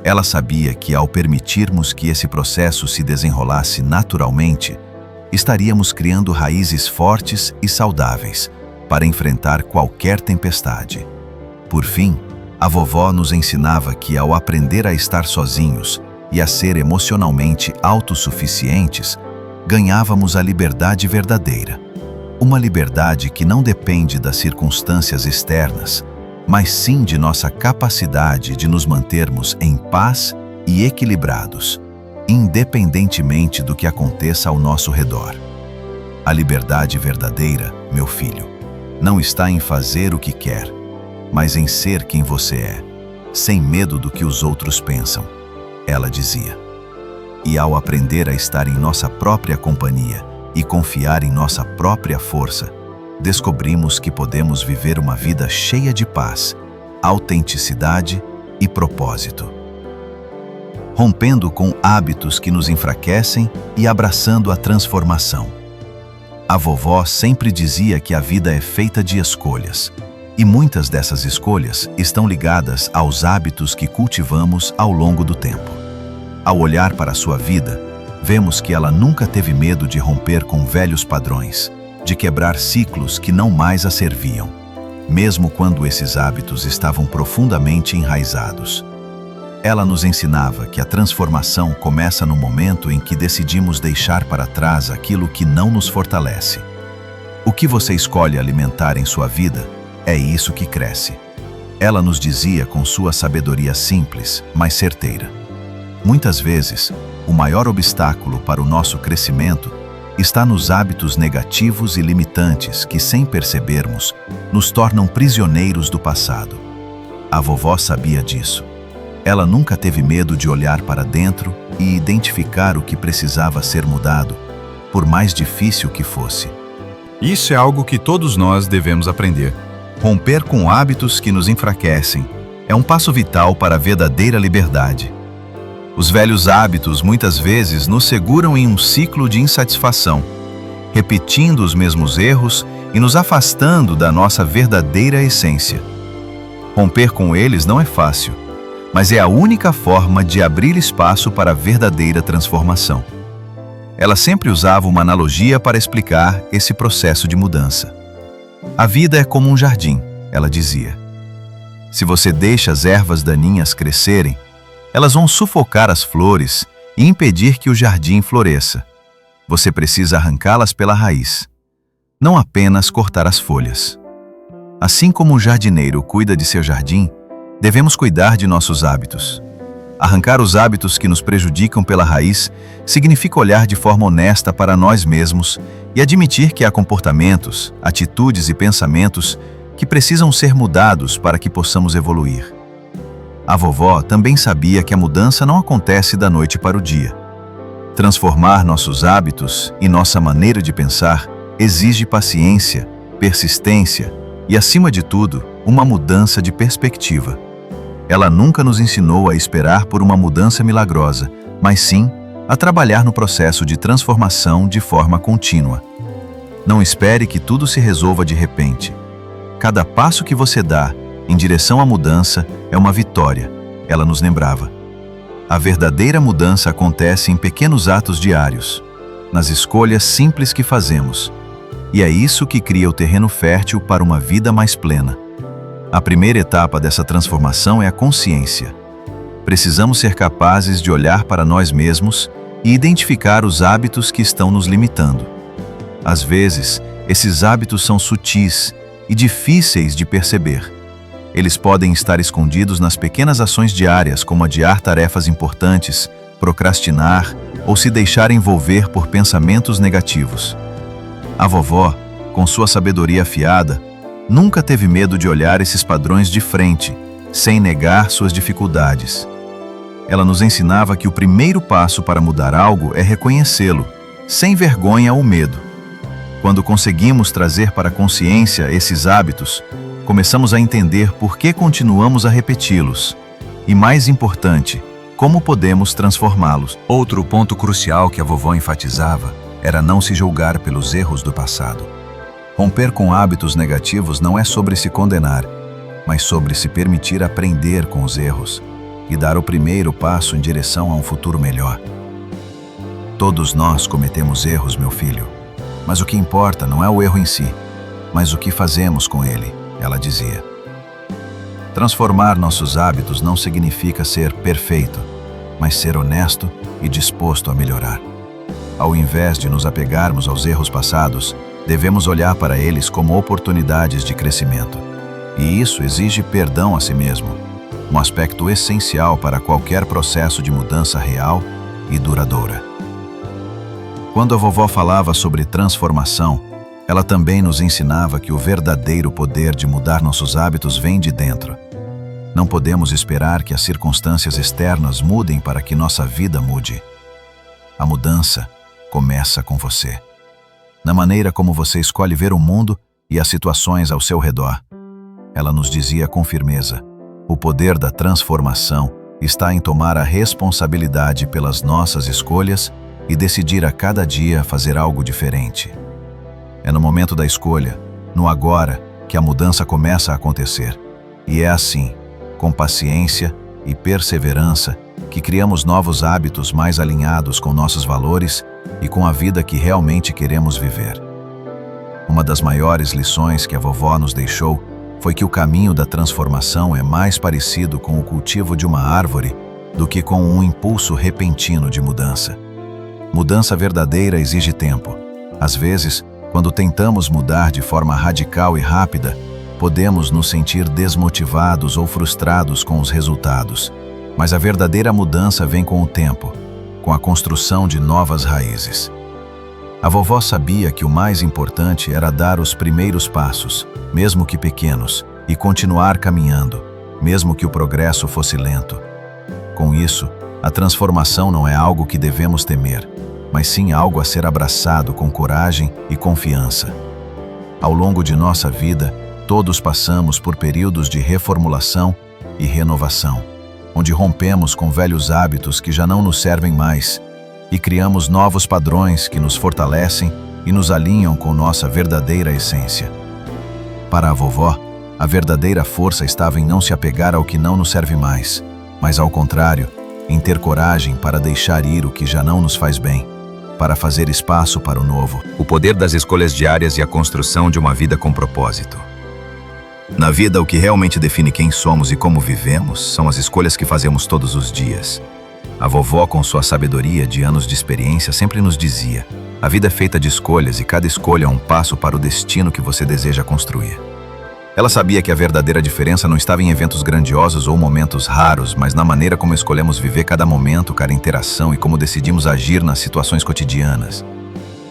[SPEAKER 3] Ela sabia que, ao permitirmos que esse processo se desenrolasse naturalmente, estaríamos criando raízes fortes e saudáveis para enfrentar qualquer tempestade. Por fim, a vovó nos ensinava que, ao aprender a estar sozinhos e a ser emocionalmente autossuficientes, ganhávamos a liberdade verdadeira. Uma liberdade que não depende das circunstâncias externas,
[SPEAKER 1] mas sim de nossa capacidade de nos mantermos em paz e equilibrados, independentemente do que aconteça ao nosso redor. A liberdade verdadeira, meu filho, não está em fazer o que quer, mas em ser quem você é, sem medo do que os outros pensam, ela dizia. E ao aprender a estar em nossa própria companhia e confiar em nossa própria força, descobrimos que podemos viver uma vida cheia de paz, autenticidade e propósito. Rompendo com hábitos que nos enfraquecem e abraçando a transformação. A vovó sempre dizia que a vida é feita de escolhas, e muitas dessas escolhas estão ligadas aos hábitos que cultivamos ao longo do tempo. Ao olhar para a sua vida, vemos que ela nunca teve medo de romper com velhos padrões, de quebrar ciclos que não mais a serviam, mesmo quando esses hábitos estavam profundamente enraizados. Ela nos ensinava que a transformação começa no momento em que decidimos deixar para trás aquilo que não nos fortalece. O que você escolhe alimentar em sua vida, é isso que cresce. Ela nos dizia com sua sabedoria simples, mas certeira. Muitas vezes, o maior obstáculo para o nosso crescimento está nos hábitos negativos e limitantes que, sem percebermos, nos tornam prisioneiros do passado. A vovó sabia disso. Ela nunca teve medo de olhar para dentro e identificar o que precisava ser mudado, por mais difícil que fosse.
[SPEAKER 2] Isso é algo que todos nós devemos aprender. Romper com hábitos que nos enfraquecem é um passo vital para a verdadeira liberdade. Os velhos hábitos muitas vezes nos seguram em um ciclo de insatisfação, repetindo os mesmos erros e nos afastando da nossa verdadeira essência. Romper com eles não é fácil, mas é a única forma de abrir espaço para a verdadeira transformação. Ela sempre usava uma analogia para explicar esse processo de mudança. A vida é como um jardim, ela dizia. Se você deixa as ervas daninhas crescerem, elas vão sufocar as flores e impedir que o jardim floresça. Você precisa arrancá-las pela raiz, não apenas cortar as folhas. Assim como um jardineiro cuida de seu jardim, devemos cuidar de nossos hábitos. Arrancar os hábitos que nos prejudicam pela raiz significa olhar de forma honesta para nós mesmos e admitir que há comportamentos, atitudes e pensamentos que precisam ser mudados para que possamos evoluir. A vovó também sabia que a mudança não acontece da noite para o dia. Transformar nossos hábitos e nossa maneira de pensar exige paciência, persistência e, acima de tudo, uma mudança de perspectiva. Ela nunca nos ensinou a esperar por uma mudança milagrosa, mas sim a trabalhar no processo de transformação de forma contínua. Não espere que tudo se resolva de repente. Cada passo que você dá em direção à mudança é uma vitória, ela nos lembrava. A verdadeira mudança acontece em pequenos atos diários, nas escolhas simples que fazemos. E é isso que cria o terreno fértil para uma vida mais plena. A primeira etapa dessa transformação é a consciência. Precisamos ser capazes de olhar para nós mesmos e identificar os hábitos que estão nos limitando. Às vezes, esses hábitos são sutis e difíceis de perceber. Eles podem estar escondidos nas pequenas ações diárias, como adiar tarefas importantes, procrastinar ou se deixar envolver por pensamentos negativos. A vovó, com sua sabedoria afiada, nunca teve medo de olhar esses padrões de frente, sem negar suas dificuldades. Ela nos ensinava que o primeiro passo para mudar algo é reconhecê-lo, sem vergonha ou medo. Quando conseguimos trazer para a consciência esses hábitos, começamos a entender por que continuamos a repeti-los e, mais importante, como podemos transformá-los. Outro ponto crucial que a vovó enfatizava era não se julgar pelos erros do passado. Romper com hábitos negativos não é sobre se condenar, mas sobre se permitir aprender com os erros e dar o primeiro passo em direção a um futuro melhor. Todos nós cometemos erros, meu filho, mas o que importa não é o erro em si, mas o que fazemos com ele, ela dizia. Transformar nossos hábitos não significa ser perfeito, mas ser honesto e disposto a melhorar. Ao invés de nos apegarmos aos erros passados, devemos olhar para eles como oportunidades de crescimento.
[SPEAKER 1] E isso exige perdão a si mesmo, um aspecto essencial para qualquer processo de mudança real e duradoura. Quando a vovó falava sobre transformação, ela também nos ensinava que o verdadeiro poder de mudar nossos hábitos vem de dentro. Não podemos esperar que as circunstâncias externas mudem para que nossa vida mude. A mudança começa com você, na maneira como você escolhe ver o mundo e as situações ao seu redor. Ela nos dizia com firmeza: o poder da transformação está em tomar a responsabilidade pelas nossas escolhas e decidir a cada dia fazer algo diferente. É no momento da escolha, no agora, que a mudança começa a acontecer. E é assim, com paciência e perseverança, que criamos novos hábitos mais alinhados com nossos valores e com a vida que realmente queremos viver. Uma das maiores lições que a vovó nos deixou foi que o caminho da transformação é mais parecido com o cultivo de uma árvore do que com um impulso repentino de mudança. Mudança verdadeira exige tempo. Às vezes, quando tentamos mudar de forma radical e rápida, podemos nos sentir desmotivados ou frustrados com os resultados. Mas a verdadeira mudança vem com o tempo, com a construção de novas raízes. A vovó sabia que o mais importante era dar os primeiros passos, mesmo que pequenos, e continuar caminhando, mesmo que o progresso fosse lento. Com isso, a transformação não é algo que devemos temer, mas sim algo a ser abraçado com coragem e confiança. Ao longo de nossa vida, todos passamos por períodos de reformulação e renovação, onde rompemos com velhos hábitos que já não nos servem mais e criamos novos padrões que nos fortalecem e nos alinham com nossa verdadeira essência. Para a vovó, a verdadeira força estava em não se apegar ao que não nos serve mais, mas ao contrário, em ter coragem para deixar ir o que já não nos faz bem, para fazer espaço para o novo.
[SPEAKER 3] O poder das escolhas diárias e a construção de uma vida com propósito. Na vida, o que realmente define quem somos e como vivemos são as escolhas que fazemos todos os dias. A vovó, com sua sabedoria de anos de experiência, sempre nos dizia: a vida é feita de escolhas e cada escolha é um passo para o destino que você deseja construir. Ela sabia que a verdadeira diferença não estava em eventos grandiosos ou momentos raros, mas na maneira como escolhemos viver cada momento, cada interação e como decidimos agir nas situações cotidianas.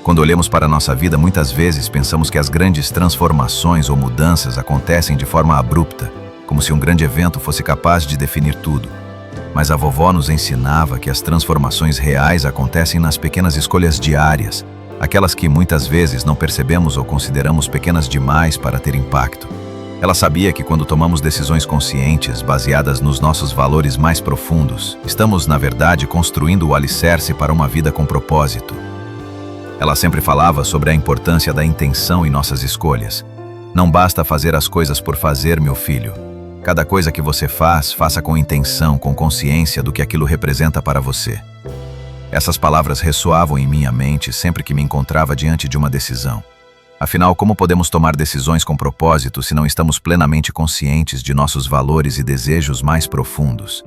[SPEAKER 3] Quando olhamos para a nossa vida, muitas vezes pensamos que as grandes transformações ou mudanças acontecem de forma abrupta, como se um grande evento fosse capaz de definir tudo. Mas a vovó nos ensinava que as transformações reais acontecem nas pequenas escolhas diárias, aquelas que muitas vezes não percebemos ou consideramos pequenas demais para ter impacto. Ela sabia que quando tomamos decisões conscientes, baseadas nos nossos valores mais profundos, estamos, na verdade, construindo o alicerce para uma vida com propósito. Ela sempre falava sobre a importância da intenção em nossas escolhas. Não basta fazer as coisas por fazer, meu filho. Cada coisa que você faz, faça com intenção, com consciência do que aquilo representa para você. Essas palavras ressoavam em minha mente sempre que me encontrava diante de uma decisão. Afinal, como podemos tomar decisões com propósito se não estamos plenamente conscientes de nossos valores e desejos mais profundos?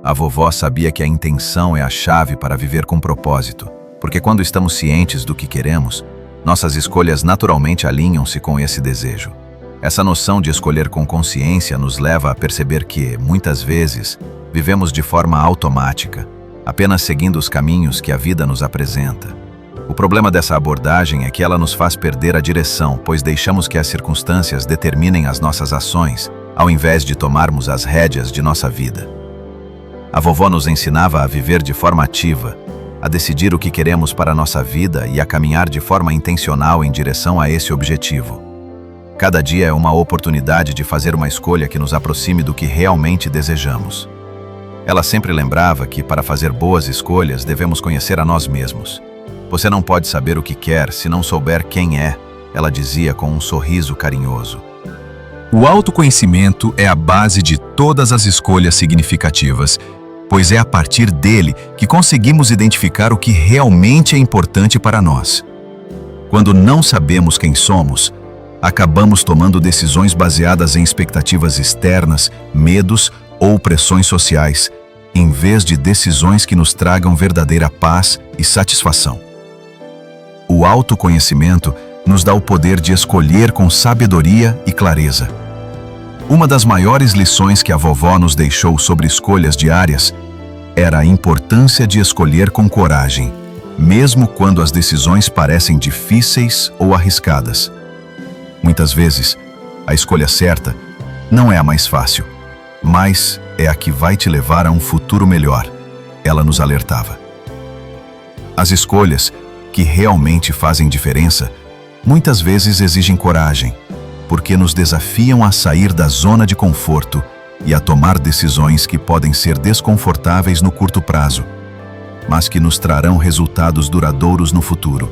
[SPEAKER 3] A vovó sabia que a intenção é a chave para viver com propósito, porque quando estamos cientes do que queremos, nossas escolhas naturalmente alinham-se com esse desejo. Essa noção de escolher com consciência nos leva a perceber que, muitas vezes, vivemos de forma automática, apenas seguindo os caminhos que a vida nos apresenta. O problema dessa abordagem é que ela nos faz perder a direção, pois deixamos que as circunstâncias determinem as nossas ações, ao invés de tomarmos as rédeas de nossa vida. A vovó nos ensinava a viver de forma ativa, a decidir o que queremos para a nossa vida e a caminhar de forma intencional em direção a esse objetivo. Cada dia é uma oportunidade de fazer uma escolha que nos aproxime do que realmente desejamos. Ela sempre lembrava que, para fazer boas escolhas, devemos conhecer a nós mesmos. Você não pode saber o que quer se não souber quem é, ela dizia com um sorriso carinhoso.
[SPEAKER 2] O autoconhecimento é a base de todas as escolhas significativas, pois é a partir dele que conseguimos identificar o que realmente é importante para nós. Quando não sabemos quem somos, acabamos tomando decisões baseadas em expectativas externas, medos ou pressões sociais, em vez de decisões que nos tragam verdadeira paz e satisfação. O autoconhecimento nos dá o poder de escolher com sabedoria e clareza. Uma das maiores lições que a vovó nos deixou sobre escolhas diárias era a importância de escolher com coragem, mesmo quando as decisões parecem difíceis ou arriscadas. Muitas vezes, a escolha certa não é a mais fácil, mas é a que vai te levar a um futuro melhor, ela nos alertava. As escolhas que realmente fazem diferença muitas vezes exigem coragem, porque nos desafiam a sair da zona de conforto e a tomar decisões que podem ser desconfortáveis no curto prazo, mas que nos trarão resultados duradouros no futuro.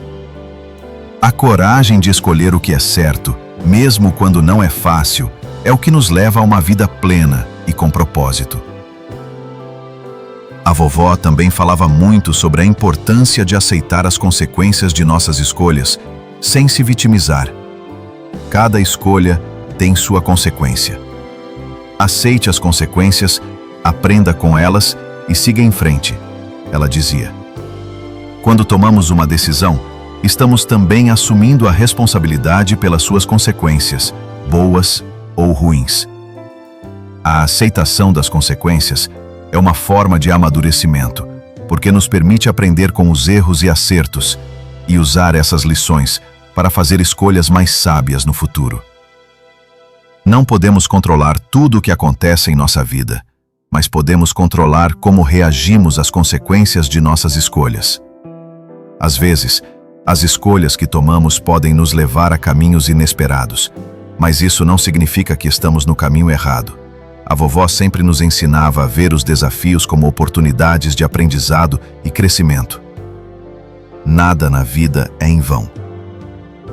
[SPEAKER 2] A coragem de escolher o que é certo, mesmo quando não é fácil, é o que nos leva a uma vida plena e com propósito. A vovó também falava muito sobre a importância de aceitar as consequências de nossas escolhas, sem se vitimizar. Cada escolha tem sua consequência. Aceite as consequências, aprenda com elas e siga em frente, ela dizia. Quando tomamos uma decisão, estamos também assumindo a responsabilidade pelas suas consequências, boas ou ruins. A aceitação das consequências é uma forma de amadurecimento, porque nos permite aprender com os erros e acertos e usar essas lições para fazer escolhas mais sábias no futuro. Não podemos controlar tudo o que acontece em nossa vida, mas podemos controlar como reagimos às consequências de nossas escolhas. Às vezes, as escolhas que tomamos podem nos levar a caminhos inesperados, mas isso não significa que estamos no caminho errado. A vovó sempre nos ensinava a ver os desafios como oportunidades de aprendizado e crescimento. Nada na vida é em vão.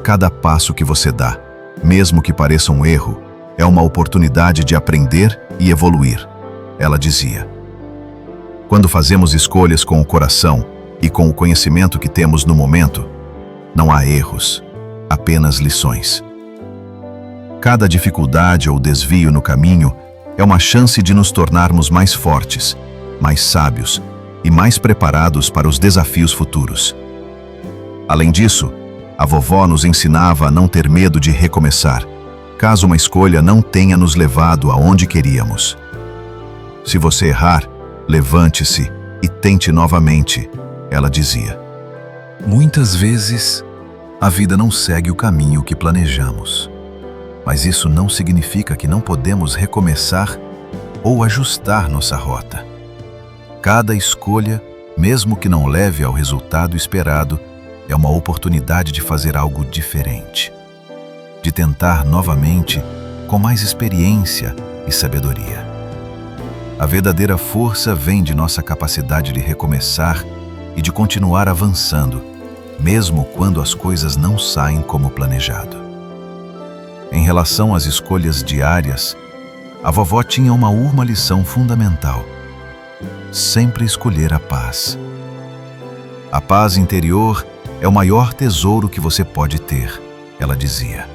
[SPEAKER 2] Cada passo que você dá, mesmo que pareça um erro, é uma oportunidade de aprender e evoluir, ela dizia. Quando fazemos escolhas com o coração e com o conhecimento que temos no momento, não há erros, apenas lições. Cada dificuldade ou desvio no caminho é uma chance de nos tornarmos mais fortes, mais sábios e mais preparados para os desafios futuros. Além disso, a vovó nos ensinava a não ter medo de recomeçar, caso uma escolha não tenha nos levado aonde queríamos. Se você errar, levante-se e tente novamente, ela dizia. Muitas vezes, a vida não segue o caminho que planejamos. Mas isso não significa que não podemos recomeçar ou ajustar nossa rota. Cada escolha, mesmo que não leve ao resultado esperado, é uma oportunidade de fazer algo diferente, de tentar novamente com mais experiência e sabedoria. A verdadeira força vem de nossa capacidade de recomeçar e de continuar avançando, mesmo quando as coisas não saem como planejado. Em relação às escolhas diárias, a vovó tinha uma lição fundamental: sempre escolher a paz. A paz interior é o maior tesouro que você pode ter, ela dizia.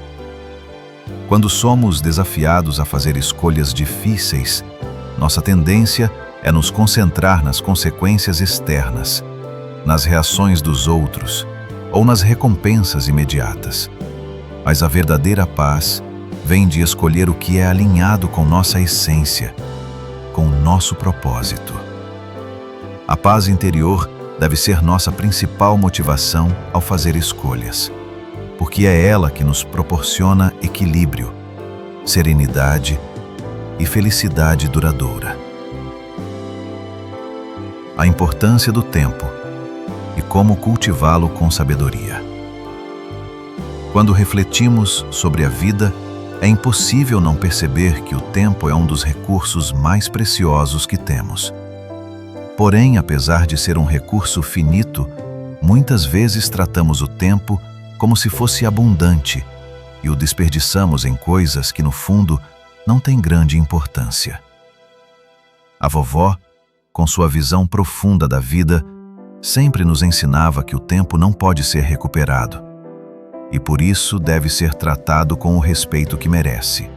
[SPEAKER 2] Quando somos desafiados a fazer escolhas difíceis, nossa tendência é nos concentrar nas consequências externas, nas reações dos outros ou nas recompensas imediatas. Mas a verdadeira paz vem de escolher o que é alinhado com nossa essência, com o nosso propósito. A paz interior deve ser nossa principal motivação ao fazer escolhas, porque é ela que nos proporciona equilíbrio, serenidade e felicidade duradoura. A importância do tempo e como cultivá-lo com sabedoria. Quando refletimos sobre a vida, é impossível não perceber que o tempo é um dos recursos mais preciosos que temos. Porém, apesar de ser um recurso finito, muitas vezes tratamos o tempo como se fosse abundante e o desperdiçamos em coisas que, no fundo, não têm grande importância. A vovó, com sua visão profunda da vida, sempre nos ensinava que o tempo não pode ser recuperado e, por isso, deve ser tratado com o respeito que merece.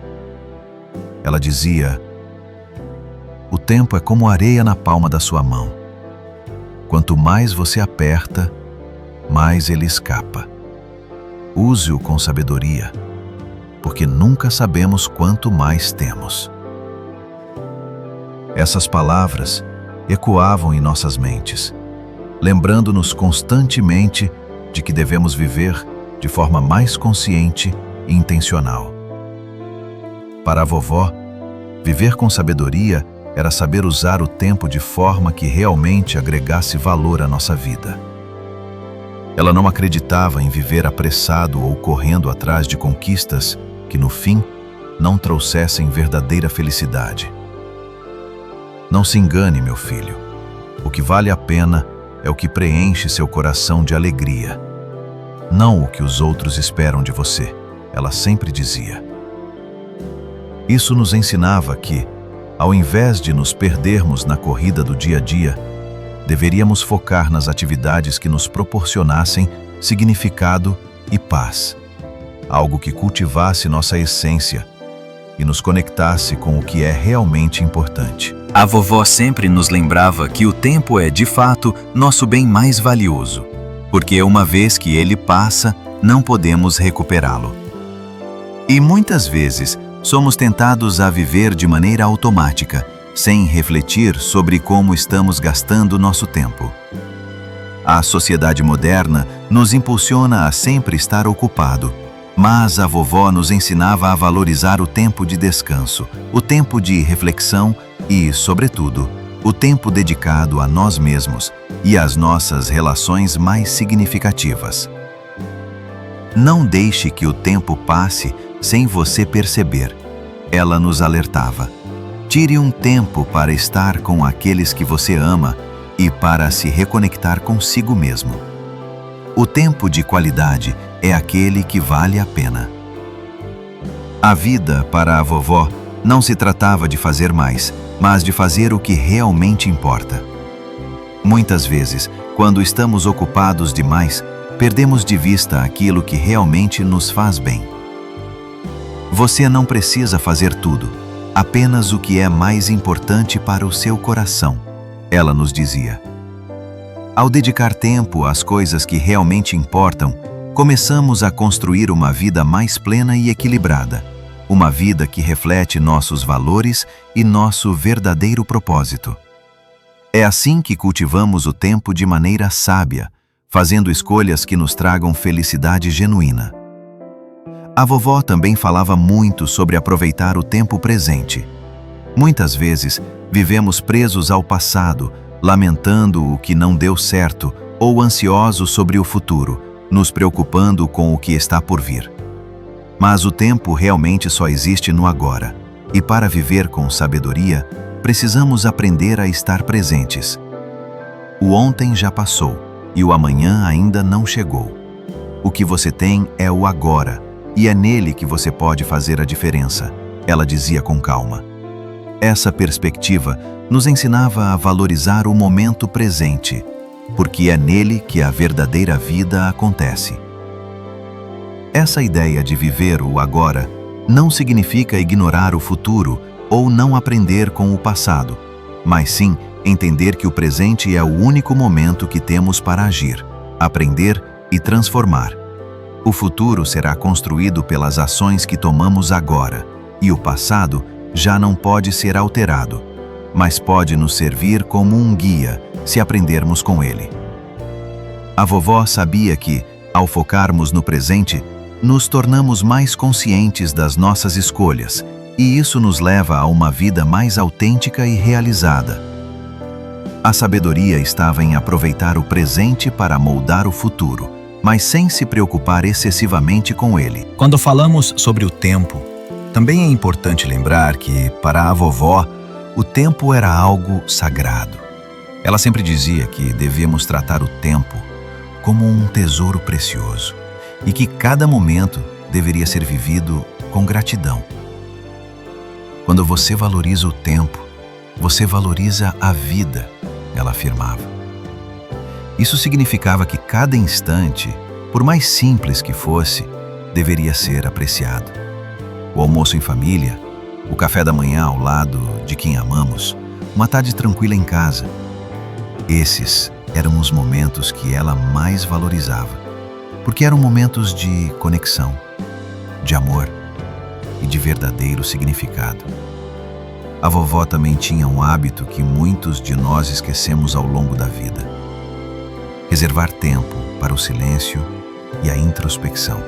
[SPEAKER 2] Ela dizia: o tempo é como areia na palma da sua mão. Quanto mais você aperta, mais ele escapa. Use-o com sabedoria.
[SPEAKER 1] porque nunca sabemos quanto mais temos. Essas palavras ecoavam em nossas mentes, lembrando-nos constantemente de que devemos viver de forma mais consciente e intencional. Para a vovó, viver com sabedoria era saber usar o tempo de forma que realmente agregasse valor à nossa vida. Ela não acreditava em viver apressado ou correndo atrás de conquistas que, no fim, não trouxessem verdadeira felicidade. Não se engane, meu filho. O que vale a pena é o que preenche seu coração de alegria, não o que os outros esperam de você, ela sempre dizia. Isso nos ensinava que, ao invés de nos perdermos na corrida do dia a dia, deveríamos focar nas atividades que nos proporcionassem significado e paz, algo que cultivasse nossa essência e nos conectasse com o que é realmente importante.
[SPEAKER 2] A vovó sempre nos lembrava que o tempo é, de fato, nosso bem mais valioso, porque uma vez que ele passa, não podemos recuperá-lo. E muitas vezes, somos tentados a viver de maneira automática, sem refletir sobre como estamos gastando nosso tempo. A sociedade moderna nos impulsiona a sempre estar ocupado, mas a vovó nos ensinava a valorizar o tempo de descanso, o tempo de reflexão e, sobretudo, o tempo dedicado a nós mesmos e às nossas relações mais significativas. Não deixe que o tempo passe sem você perceber, ela nos alertava. Tire um tempo para estar com aqueles que você ama e para se reconectar consigo mesmo. O tempo de qualidade é aquele que vale a pena. A vida, para a vovó, não se tratava de fazer mais, mas de fazer o que realmente importa. Muitas vezes, quando estamos ocupados demais, perdemos de vista aquilo que realmente nos faz bem. Você não precisa fazer tudo, apenas o que é mais importante para o seu coração, ela nos dizia. Ao dedicar tempo às coisas que realmente importam, começamos a construir uma vida mais plena e equilibrada, uma vida que reflete nossos valores e nosso verdadeiro propósito. É assim que cultivamos o tempo de maneira sábia, fazendo escolhas que nos tragam felicidade genuína. A vovó também falava muito sobre aproveitar o tempo presente. Muitas vezes, vivemos presos ao passado, lamentando o que não deu certo ou ansiosos sobre o futuro, nos preocupando com o que está por vir. Mas o tempo realmente só existe no agora, e para viver com sabedoria, precisamos aprender a estar presentes. O ontem já passou, e o amanhã ainda não chegou. O que você tem é o agora, e é nele que você pode fazer a diferença, ela dizia com calma. Essa perspectiva nos ensinava a valorizar o momento presente, porque é nele que a verdadeira vida acontece. Essa ideia de viver o agora não significa ignorar o futuro ou não aprender com o passado, mas sim entender que o presente é o único momento que temos para agir, aprender e transformar. O futuro será construído pelas ações que tomamos agora, e o passado já não pode ser alterado, mas pode nos servir como um guia se aprendermos com ele. A vovó sabia que, ao focarmos no presente, nos tornamos mais conscientes das nossas escolhas, e isso nos leva a uma vida mais autêntica e realizada. A sabedoria estava em aproveitar o presente para moldar o futuro, mas sem se preocupar excessivamente com ele. Quando falamos sobre o tempo, também é importante lembrar que, para a vovó, o tempo era algo sagrado. Ela sempre dizia que devíamos tratar o tempo como um tesouro precioso e que cada momento deveria ser vivido com gratidão. Quando você valoriza o tempo, você valoriza a vida, ela afirmava. Isso significava que cada instante, por mais simples que fosse, deveria ser apreciado. O almoço em família, o café da manhã ao lado de quem amamos, uma tarde tranquila em casa. Esses eram os momentos que ela mais valorizava, porque eram momentos de conexão, de amor
[SPEAKER 1] e de verdadeiro significado. A vovó também tinha um hábito que muitos de nós esquecemos ao longo da vida: reservar tempo para o silêncio e a introspecção.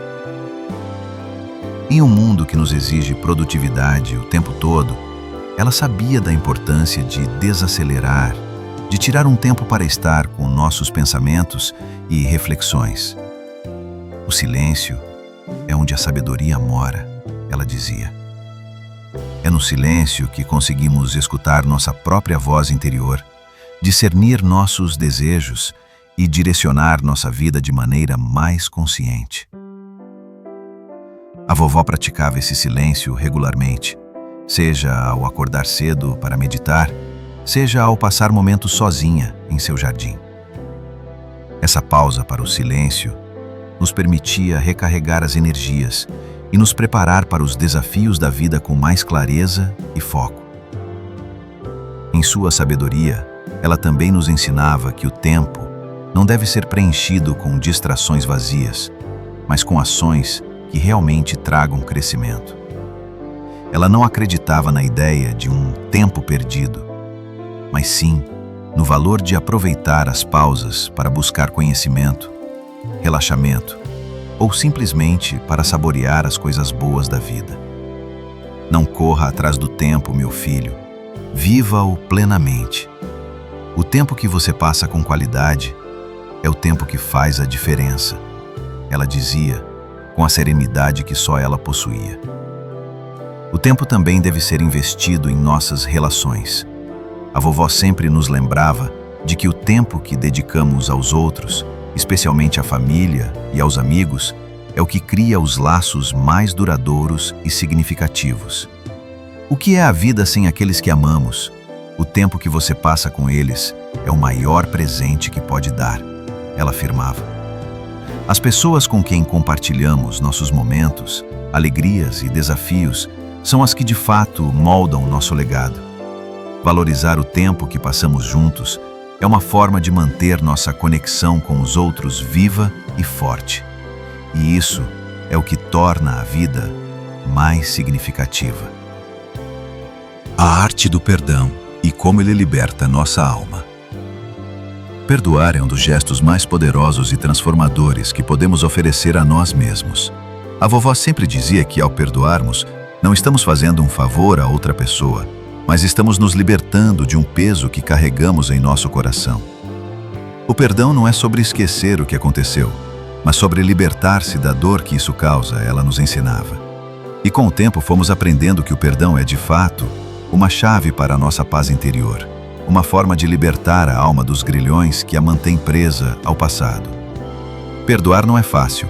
[SPEAKER 1] Em um mundo que nos exige produtividade o tempo todo, ela sabia da importância de desacelerar, de tirar um tempo para estar com nossos pensamentos e reflexões. O silêncio é onde a sabedoria mora, ela dizia. É no silêncio que conseguimos escutar nossa própria voz interior, discernir nossos desejos e direcionar nossa vida de maneira mais consciente. A vovó praticava esse silêncio regularmente, seja ao acordar cedo para meditar, seja ao passar momentos sozinha em seu jardim. Essa pausa para o silêncio nos permitia recarregar as energias e nos preparar para os desafios da vida com mais clareza e foco. Em sua sabedoria, ela também nos ensinava que o tempo não deve ser preenchido com distrações vazias, mas com ações que realmente tragam crescimento. Ela não acreditava na ideia de um tempo perdido, mas sim no valor de aproveitar as pausas para buscar conhecimento, relaxamento ou simplesmente para saborear as coisas boas da vida. Não corra atrás do tempo, meu filho. Viva-o plenamente. O tempo que você passa com qualidade é o tempo que faz a diferença, ela dizia, com a serenidade que só ela possuía. O tempo também deve ser investido em nossas relações. A vovó sempre nos lembrava de que o tempo que dedicamos aos outros, especialmente à família e aos amigos, é o que cria os laços mais duradouros e significativos. O que é a vida sem aqueles que amamos? O tempo que você passa com eles é o maior presente que pode dar, ela afirmava. As pessoas com quem compartilhamos nossos momentos, alegrias e desafios são as que de fato moldam nosso legado. Valorizar o tempo que passamos juntos é uma forma de manter nossa conexão com os outros viva e forte. E isso é o que torna a vida mais significativa.
[SPEAKER 3] A arte do perdão e como ele liberta nossa alma. Perdoar é um dos gestos mais poderosos e transformadores que podemos oferecer a nós mesmos. A vovó sempre dizia que, ao perdoarmos, não estamos fazendo um favor a outra pessoa, mas estamos nos libertando de um peso que carregamos em nosso coração. O perdão não é sobre esquecer o que aconteceu, mas sobre libertar-se da dor que isso causa, ela nos ensinava. E com o tempo fomos aprendendo que o perdão é, de fato, uma chave para a nossa paz interior, uma forma de libertar a alma dos grilhões que a mantém presa ao passado. Perdoar não é fácil,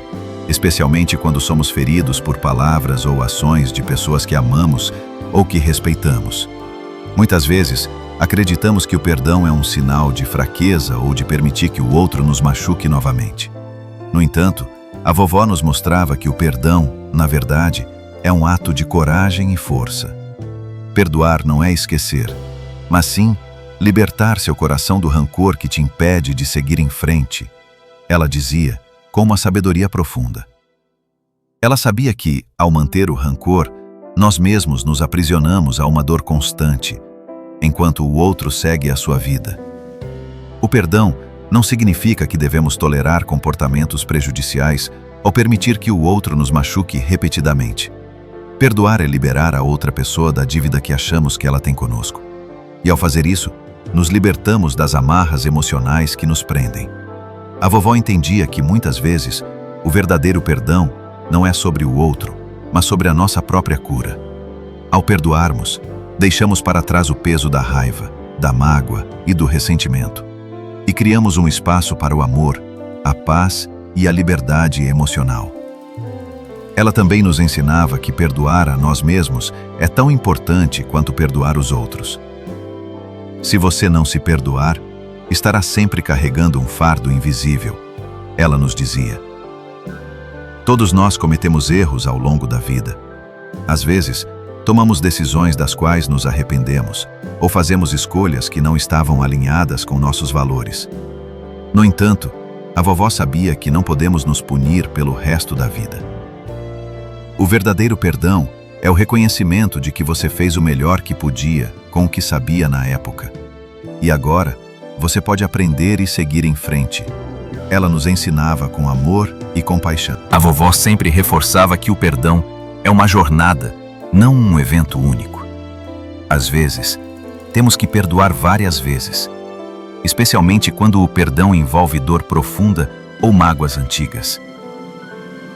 [SPEAKER 3] especialmente quando somos feridos por palavras ou ações de pessoas que amamos ou que respeitamos. Muitas vezes, acreditamos que o perdão é um sinal de fraqueza ou de permitir que o outro nos machuque novamente. No entanto, a vovó nos mostrava que o perdão, na verdade, é um ato de coragem e força. Perdoar não é esquecer, mas sim libertar seu coração do rancor que te impede de seguir em frente, ela dizia, com uma sabedoria profunda. Ela sabia que, ao manter o rancor, nós mesmos nos aprisionamos a uma dor constante, enquanto o outro segue a sua vida. O perdão não significa que devemos tolerar comportamentos prejudiciais ou permitir que o outro nos machuque repetidamente. Perdoar é liberar a outra pessoa da dívida que achamos que ela tem conosco. E ao fazer isso, nos libertamos das amarras emocionais que nos prendem. A vovó entendia que, muitas vezes, o verdadeiro perdão não é sobre o outro, mas sobre a nossa própria cura. Ao perdoarmos, deixamos para trás o peso da raiva, da mágoa e do ressentimento. E criamos um espaço para o amor, a paz e a liberdade emocional. Ela também nos ensinava que perdoar a nós mesmos é tão importante quanto perdoar os outros. Se você não se perdoar, estará sempre carregando um fardo invisível, ela nos dizia. Todos nós cometemos erros ao longo da vida. Às vezes, tomamos decisões das quais nos arrependemos, ou fazemos escolhas que não estavam alinhadas com nossos valores. No entanto, a vovó sabia que não podemos nos punir pelo resto da vida. O verdadeiro perdão
[SPEAKER 2] É o reconhecimento de que você fez o melhor que podia com o que sabia na época. E agora, você pode aprender e seguir em frente. Ela nos ensinava com amor e compaixão. A vovó sempre reforçava que o perdão é uma jornada, não um evento único. Às vezes, temos que perdoar várias vezes, especialmente quando o perdão envolve dor profunda ou mágoas antigas.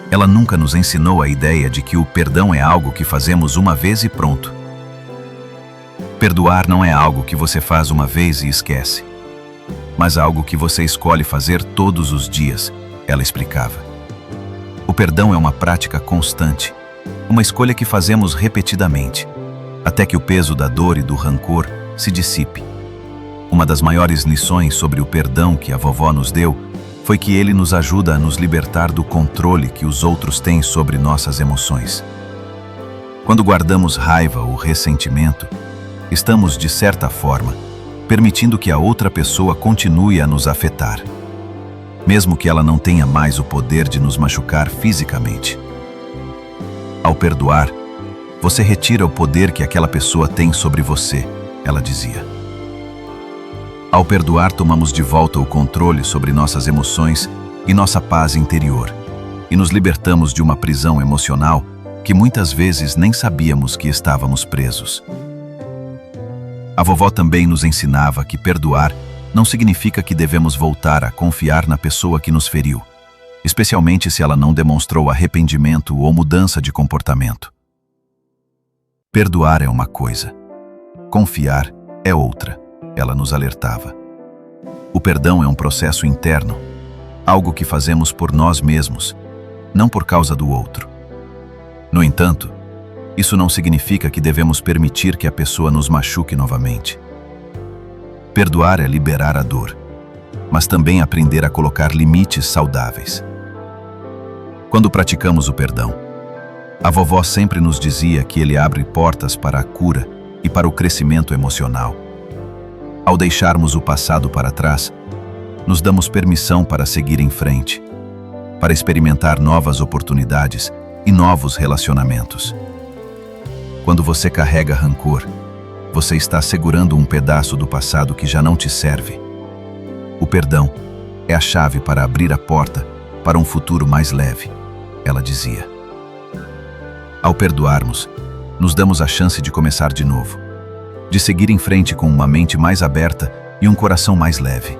[SPEAKER 2] Ela nunca nos ensinou a ideia de que o perdão é algo que fazemos uma vez e pronto. Perdoar não é algo que você faz uma vez e esquece, mas algo que você escolhe fazer todos os dias, ela explicava. O perdão é uma prática constante, uma escolha que fazemos repetidamente, até que o peso da dor e do rancor se dissipe. Uma das maiores lições sobre o perdão que a vovó nos deu foi que ele nos ajuda a nos libertar do controle que os outros têm sobre nossas emoções. Quando guardamos raiva ou ressentimento, estamos, de certa forma, permitindo que a outra pessoa continue a nos afetar, mesmo que ela não tenha mais o poder de nos machucar fisicamente. Ao perdoar, você retira o poder que aquela pessoa tem sobre você, ela dizia. Ao perdoar, tomamos de volta o controle sobre nossas emoções e nossa paz interior, e nos libertamos de uma prisão emocional que muitas vezes nem sabíamos que estávamos presos. A vovó também nos ensinava que perdoar não significa que devemos voltar a confiar na pessoa que nos feriu, especialmente se ela não demonstrou arrependimento ou mudança de comportamento. Perdoar é uma coisa, confiar é outra, ela nos alertava. O perdão é um processo interno, algo que fazemos por nós mesmos, não por causa do outro. No entanto, isso não significa que devemos permitir que a pessoa nos machuque novamente. Perdoar é liberar a dor, mas também aprender a colocar limites saudáveis. Quando praticamos o perdão, a vovó sempre nos dizia que ele abre portas para a cura e para o crescimento emocional. Ao deixarmos o passado para trás, nos damos permissão para seguir em frente, para experimentar novas oportunidades e novos relacionamentos. Quando você carrega rancor, você está segurando um pedaço do passado que já não te serve. O perdão é a chave para abrir a porta para um futuro mais leve, ela dizia. Ao perdoarmos, nos damos a chance de começar de novo, de seguir em frente com uma mente mais aberta e um coração mais leve.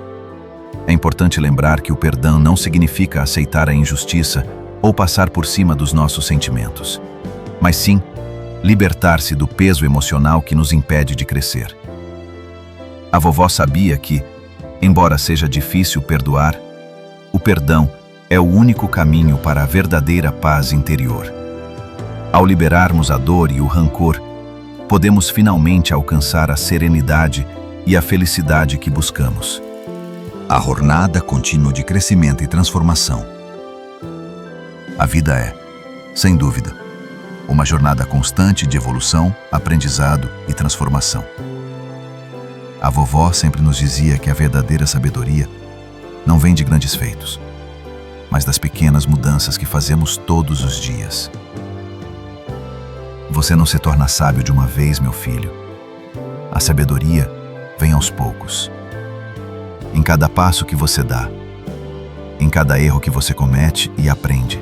[SPEAKER 2] É importante lembrar que o perdão não significa aceitar a injustiça ou passar por cima dos nossos sentimentos, mas sim libertar-se do peso emocional que nos impede de crescer. A vovó sabia que, embora seja difícil perdoar, o perdão é o único caminho para a verdadeira paz interior. Ao liberarmos a dor e o rancor, podemos finalmente alcançar a serenidade e a felicidade que buscamos.
[SPEAKER 3] A jornada contínua de crescimento e transformação.
[SPEAKER 2] A vida é, sem dúvida, uma jornada constante de evolução, aprendizado e transformação. A vovó sempre nos dizia que a verdadeira sabedoria não vem de grandes feitos, mas das pequenas mudanças que fazemos todos os dias. Você não se torna sábio de uma vez, meu filho. A sabedoria vem aos poucos. Em cada passo que você dá, em cada erro que você comete e aprende.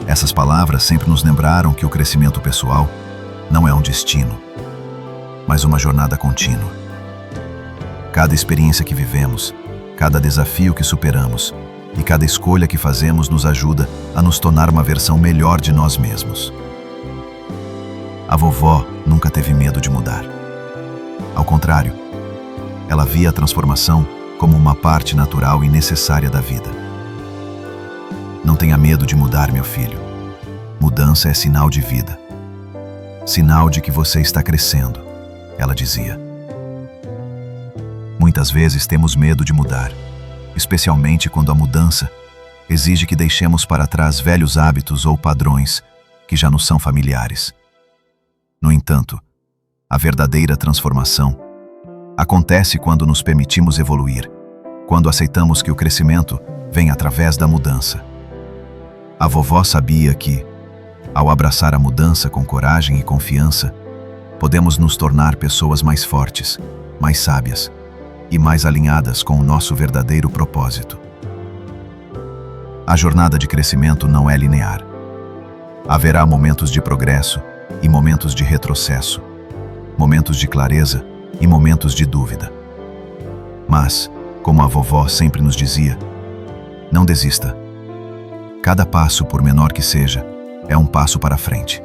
[SPEAKER 2] Essas palavras sempre nos lembraram que o crescimento pessoal não é um destino, mas uma jornada contínua. Cada experiência que vivemos, cada desafio que superamos e cada escolha que fazemos nos ajuda a nos tornar uma versão melhor de nós mesmos. A vovó nunca teve medo de mudar. Ao contrário, ela via a transformação como uma parte natural e necessária da vida. Não tenha medo de mudar, meu filho. Mudança é sinal de vida. Sinal de que você está crescendo, ela dizia. Muitas vezes temos medo de mudar, especialmente quando a mudança exige que deixemos para trás velhos hábitos ou padrões que já nos são familiares. No entanto, a verdadeira transformação acontece quando nos permitimos evoluir, quando aceitamos que o crescimento vem através da mudança. A vovó sabia que, Ao abraçar a mudança com coragem e confiança, podemos nos tornar pessoas mais fortes, mais sábias e mais alinhadas com o nosso verdadeiro propósito. A jornada de crescimento não é linear. Haverá momentos de progresso e momentos de retrocesso, momentos de clareza e momentos de dúvida. Mas, como a vovó sempre nos dizia, não desista. Cada passo, por menor que seja, é um passo para frente.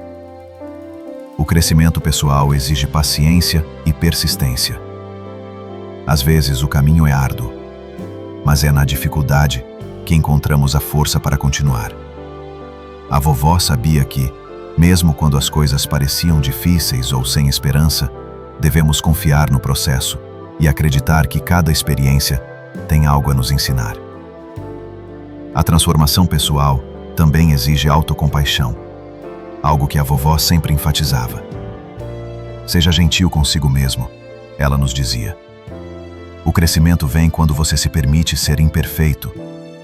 [SPEAKER 2] O crescimento pessoal exige paciência e persistência. Às vezes o caminho é árduo, mas é na dificuldade que encontramos a força para continuar. A vovó sabia que, mesmo quando as coisas pareciam difíceis ou sem esperança, devemos confiar no processo e acreditar que cada experiência tem algo a nos ensinar. A transformação pessoal também exige autocompaixão, algo que a vovó sempre enfatizava. Seja gentil consigo mesmo, ela nos dizia. O crescimento vem quando você se permite ser imperfeito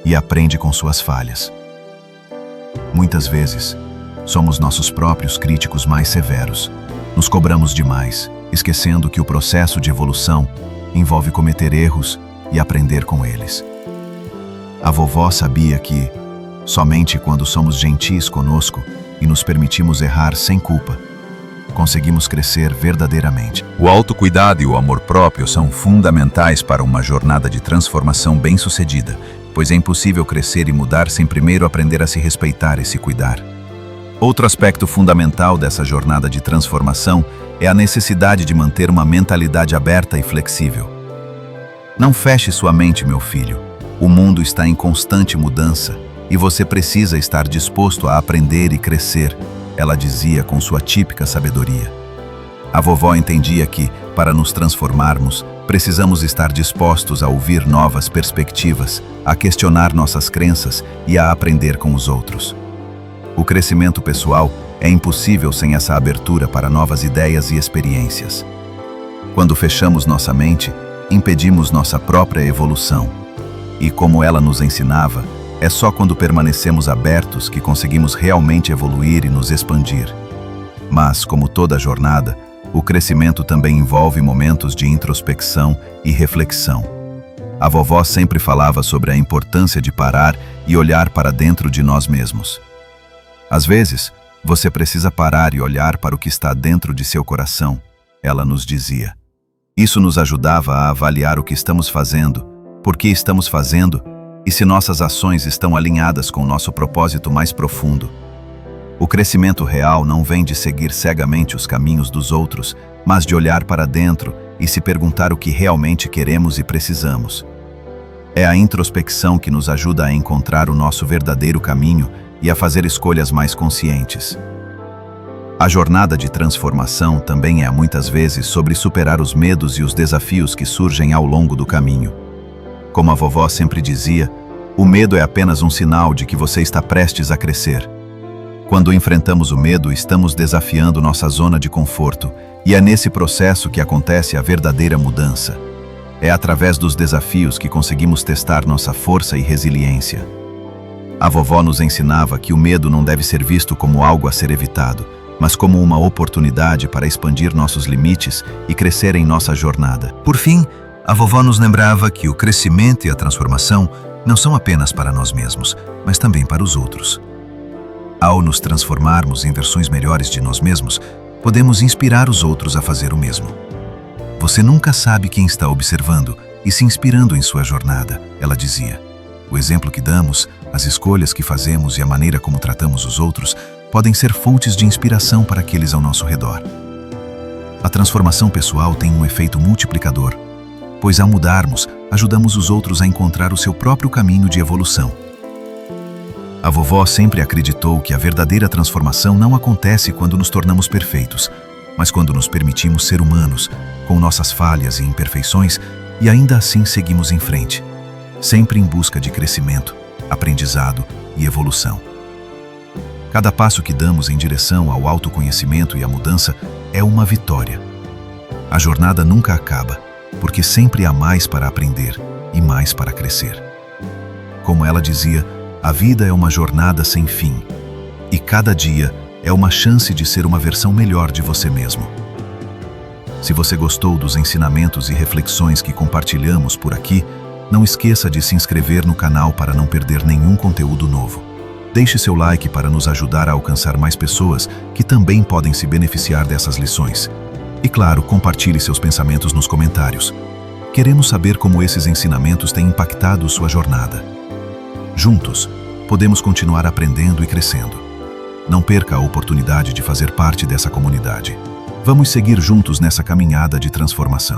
[SPEAKER 2] e aprende com suas falhas. Muitas vezes, somos nossos próprios críticos mais severos. Nos cobramos demais, esquecendo que o processo de evolução envolve cometer erros e aprender com eles. A vovó sabia que, somente quando somos gentis conosco e nos permitimos errar sem culpa, conseguimos crescer verdadeiramente.
[SPEAKER 3] O autocuidado e o amor próprio são fundamentais para uma jornada de transformação bem-sucedida, pois é impossível crescer e mudar sem primeiro aprender a se respeitar e se cuidar. Outro aspecto fundamental dessa jornada de transformação é a necessidade de manter uma mentalidade aberta e flexível. Não feche sua mente, meu filho. O mundo está em constante mudança e você precisa estar disposto a aprender e crescer, ela dizia com sua típica sabedoria. A vovó entendia que, para nos transformarmos, precisamos estar dispostos a ouvir novas perspectivas, a questionar nossas crenças e a aprender com os outros. O crescimento pessoal é impossível sem essa abertura para novas ideias e experiências. Quando fechamos nossa mente, impedimos nossa própria evolução. E como ela nos ensinava, é só quando permanecemos abertos que conseguimos realmente evoluir e nos expandir. Mas, como toda jornada, o crescimento também envolve momentos de introspecção e reflexão. A vovó sempre falava sobre a importância de parar e olhar para dentro de nós mesmos. Às vezes, você precisa parar e olhar para o que está dentro de seu coração, ela nos dizia. Isso nos ajudava a avaliar o que estamos fazendo, por que estamos fazendo e se nossas ações estão alinhadas com o nosso propósito mais profundo. O crescimento real não vem de seguir cegamente os caminhos dos outros, mas de olhar para dentro e se perguntar o que realmente queremos e precisamos. É a introspecção que nos ajuda a encontrar o nosso verdadeiro caminho e a fazer escolhas mais conscientes. A jornada de transformação também é muitas vezes sobre superar os medos e os desafios que surgem ao longo do caminho. Como a vovó sempre dizia, o medo é apenas um sinal de que você está prestes a crescer. Quando enfrentamos o medo, estamos desafiando nossa zona de conforto, e é nesse processo que acontece a verdadeira mudança. É através dos desafios que conseguimos testar nossa força e resiliência. A vovó nos ensinava que o medo não deve ser visto como algo a ser evitado, mas como uma oportunidade para expandir nossos limites e crescer em nossa jornada. Por fim, a vovó nos lembrava que o crescimento e a transformação não são apenas para nós mesmos, mas também para os outros. Ao nos transformarmos em versões melhores de nós mesmos, podemos inspirar os outros a fazer o mesmo. Você nunca sabe quem está observando e se inspirando em sua jornada, ela dizia. O exemplo que damos, as escolhas que fazemos e a maneira como tratamos os outros podem ser fontes de inspiração para aqueles ao nosso redor. A transformação pessoal tem um efeito multiplicador, pois ao mudarmos, ajudamos os outros a encontrar o seu próprio caminho de evolução. A vovó sempre acreditou que a verdadeira transformação não acontece quando nos tornamos perfeitos, mas quando nos permitimos ser humanos, com nossas falhas e imperfeições, e ainda assim seguimos em frente, sempre em busca de crescimento, aprendizado e evolução. Cada passo que damos em direção ao autoconhecimento e à mudança é uma vitória. A jornada nunca acaba, porque sempre há mais para aprender e mais para crescer. Como ela dizia, a vida é uma jornada sem fim, e cada dia
[SPEAKER 1] é uma chance de ser uma versão melhor de você mesmo. Se você gostou dos ensinamentos e reflexões que compartilhamos por aqui, não esqueça de se inscrever no canal para não perder nenhum conteúdo novo. Deixe seu like para nos ajudar a alcançar mais pessoas que também podem se beneficiar dessas lições. E claro, compartilhe seus pensamentos nos comentários. Queremos saber como esses ensinamentos têm impactado sua jornada. Juntos, podemos continuar aprendendo e crescendo. Não perca a oportunidade de fazer parte dessa comunidade. Vamos seguir juntos nessa caminhada de transformação.